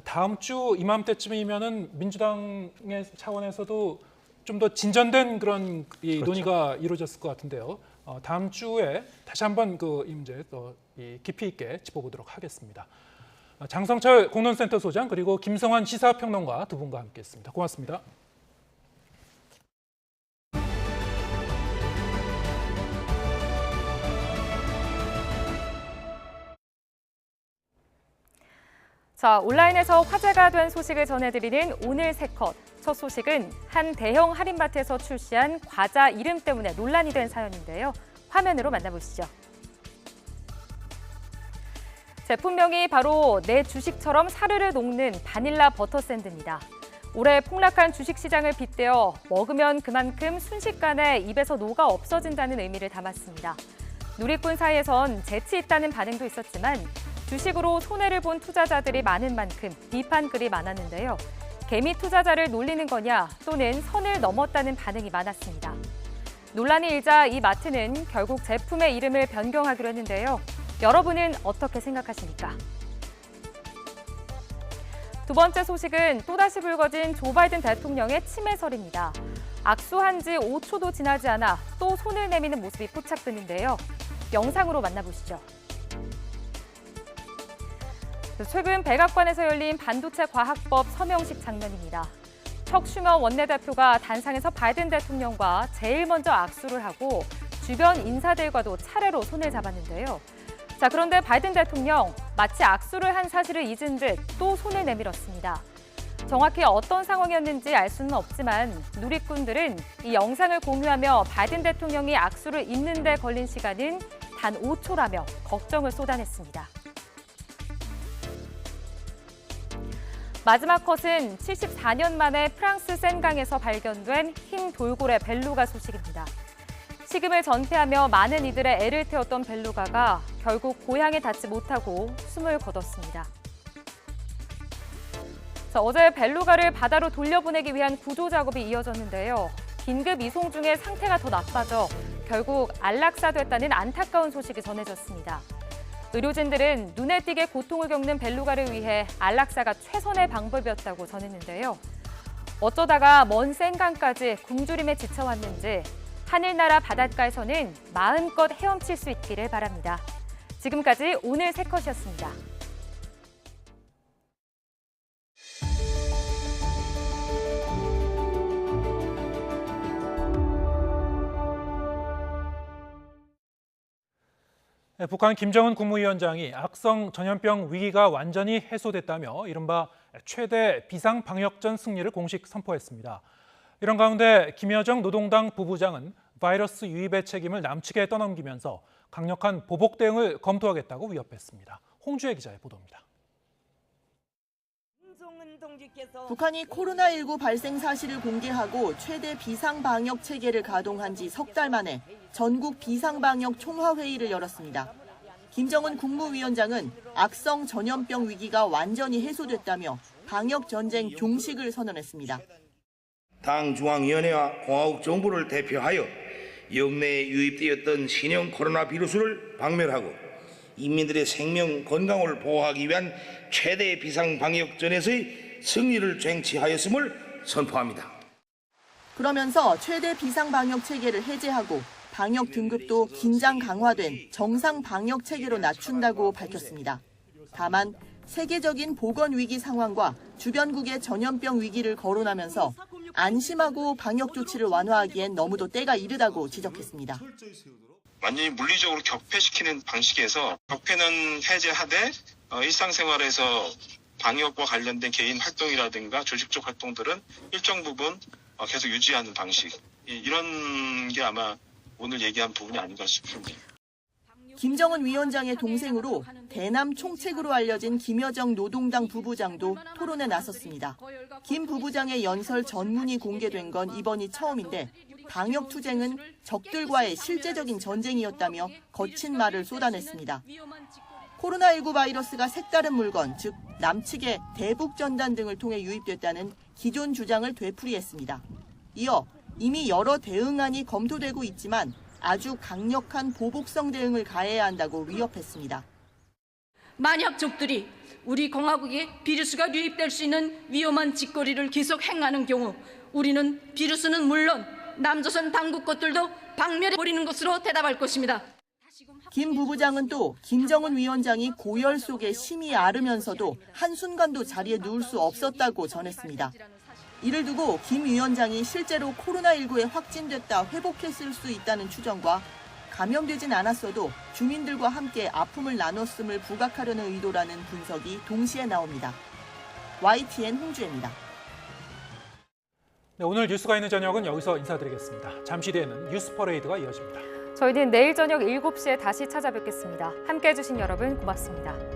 [SPEAKER 2] 다음 주 이맘때쯤이면은 민주당의 차원에서도 좀 더 진전된 그런 이 논의가 이루어졌을 것 같은데요. 다음 주에 다시 한번 이 문제 또 깊이 있게 짚어보도록 하겠습니다. 장성철 공론센터 소장 그리고 김성환 시사평론가 두 분과 함께했습니다. 고맙습니다.
[SPEAKER 1] 자, 온라인에서 화제가 된 소식을 전해드리는 오늘 세 컷. 첫 소식은 한 대형 할인마트에서 출시한 과자 이름 때문에 논란이 된 사연인데요. 화면으로 만나보시죠. 제품명이 바로 내 주식처럼 사르르 녹는 바닐라 버터 샌드입니다. 올해 폭락한 주식시장을 빗대어 먹으면 그만큼 순식간에 입에서 녹아 없어진다는 의미를 담았습니다. 누리꾼 사이에선 재치 있다는 반응도 있었지만 주식으로 손해를 본 투자자들이 많은 만큼 비판글이 많았는데요. 개미 투자자를 놀리는 거냐 또는 선을 넘었다는 반응이 많았습니다. 논란이 일자 이 마트는 결국 제품의 이름을 변경하기로 했는데요. 여러분은 어떻게 생각하십니까? 두 번째 소식은 또다시 불거진 조 바이든 대통령의 치매설입니다. 악수한 지 5초도 지나지 않아 또 손을 내미는 모습이 포착되는데요. 영상으로 만나보시죠. 최근 백악관에서 열린 반도체 과학법 서명식 장면입니다. 척 슈머 원내대표가 단상에서 바이든 대통령과 제일 먼저 악수를 하고 주변 인사들과도 차례로 손을 잡았는데요. 자, 그런데 바이든 대통령 마치 악수를 한 사실을 잊은 듯 또 손을 내밀었습니다. 정확히 어떤 상황이었는지 알 수는 없지만 누리꾼들은 이 영상을 공유하며 바이든 대통령이 악수를 잊는 데 걸린 시간은 단 5초라며 걱정을 쏟아냈습니다. 마지막 컷은 74년 만에 프랑스 센강에서 발견된 흰 돌고래 벨루가 소식입니다. 식음을 전폐하며 많은 이들의 애를 태웠던 벨루가가 결국 고향에 닿지 못하고 숨을 거뒀습니다. 어제 벨루가를 바다로 돌려보내기 위한 구조 작업이 이어졌는데요. 긴급 이송 중에 상태가 더 나빠져 결국 안락사됐다는 안타까운 소식이 전해졌습니다. 의료진들은 눈에 띄게 고통을 겪는 벨루가를 위해 안락사가 최선의 방법이었다고 전했는데요. 어쩌다가 먼 센강까지 굶주림에 지쳐왔는지 하늘나라 바닷가에서는 마음껏 헤엄칠 수 있기를 바랍니다. 지금까지 오늘 세 컷이었습니다.
[SPEAKER 2] 북한 김정은 국무위원장이 악성 전염병 위기가 완전히 해소됐다며 이른바 최대 비상방역전 승리를 공식 선포했습니다. 이런 가운데 김여정 노동당 부부장은 바이러스 유입의 책임을 남측에 떠넘기면서 강력한 보복 대응을 검토하겠다고 위협했습니다. 홍주혜 기자의 보도입니다.
[SPEAKER 9] 북한이 코로나19 발생 사실을 공개하고 최대 비상방역 체계를 가동한 지 석 달 만에 전국 비상방역 총화회의를 열었습니다. 김정은 국무위원장은 악성 전염병 위기가 완전히 해소됐다며 방역 전쟁 종식을 선언했습니다.
[SPEAKER 4] 당 중앙위원회와 공화국 정부를 대표하여 역내에 유입되었던 신형 코로나 비루스를 박멸하고 인민들의 생명 건강을 보호하기 위한 최대 비상방역전에서의 승리를 쟁취하였음을 선포합니다.
[SPEAKER 9] 그러면서 최대 비상방역 체계를 해제하고 방역 등급도 긴장 강화된 정상 방역 체계로 낮춘다고 밝혔습니다. 다만 세계적인 보건 위기 상황과 주변국의 전염병 위기를 거론하면서 안심하고 방역 조치를 완화하기엔 너무도 때가 이르다고 지적했습니다.
[SPEAKER 19] 완전히 물리적으로 격퇴시키는 방식에서 격퇴는 해제하되 일상생활에서 방역과 관련된 개인 활동이라든가 조직적 활동들은 일정 부분 계속 유지하는 방식. 이런 게 아마 오늘 얘기한 부분이 아닌가 싶습니다.
[SPEAKER 9] 김정은 위원장의 동생으로 대남 총책으로 알려진 김여정 노동당 부부장도 토론에 나섰습니다. 김 부부장의 연설 전문이 공개된 건 이번이 처음인데 방역 투쟁은 적들과의 실제적인 전쟁이었다며 거친 말을 쏟아냈습니다. 코로나19 바이러스가 색다른 물건, 즉 남측의 대북 전단 등을 통해 유입됐다는 기존 주장을 되풀이했습니다. 이어 이미 여러 대응안이 검토되고 있지만 아주 강력한 보복성 대응을 가해야 한다고 위협했습니다.
[SPEAKER 20] 만약 적들이 우리 공화국에 비루스가 유입될 수 있는 위험한 짓거리를 계속 행하는 경우 우리는 비루스는 물론 남조선 당국 것들도 박멸해버리는 것으로 대답할 것입니다.
[SPEAKER 9] 김 부부장은 또 김정은 위원장이 고열 속에 심히 앓으면서도 한순간도 자리에 누울 수 없었다고 전했습니다. 이를 두고 김 위원장이 실제로 코로나19에 확진됐다 회복했을 수 있다는 추정과 감염되진 않았어도 주민들과 함께 아픔을 나눴음을 부각하려는 의도라는 분석이 동시에 나옵니다. YTN 홍주혜입니다.
[SPEAKER 2] 네, 오늘 뉴스가 있는 저녁은 여기서 인사드리겠습니다. 잠시 뒤에는 뉴스 퍼레이드가 이어집니다.
[SPEAKER 1] 저희는 내일 저녁 7시에 다시 찾아뵙겠습니다. 함께해 주신 여러분 고맙습니다.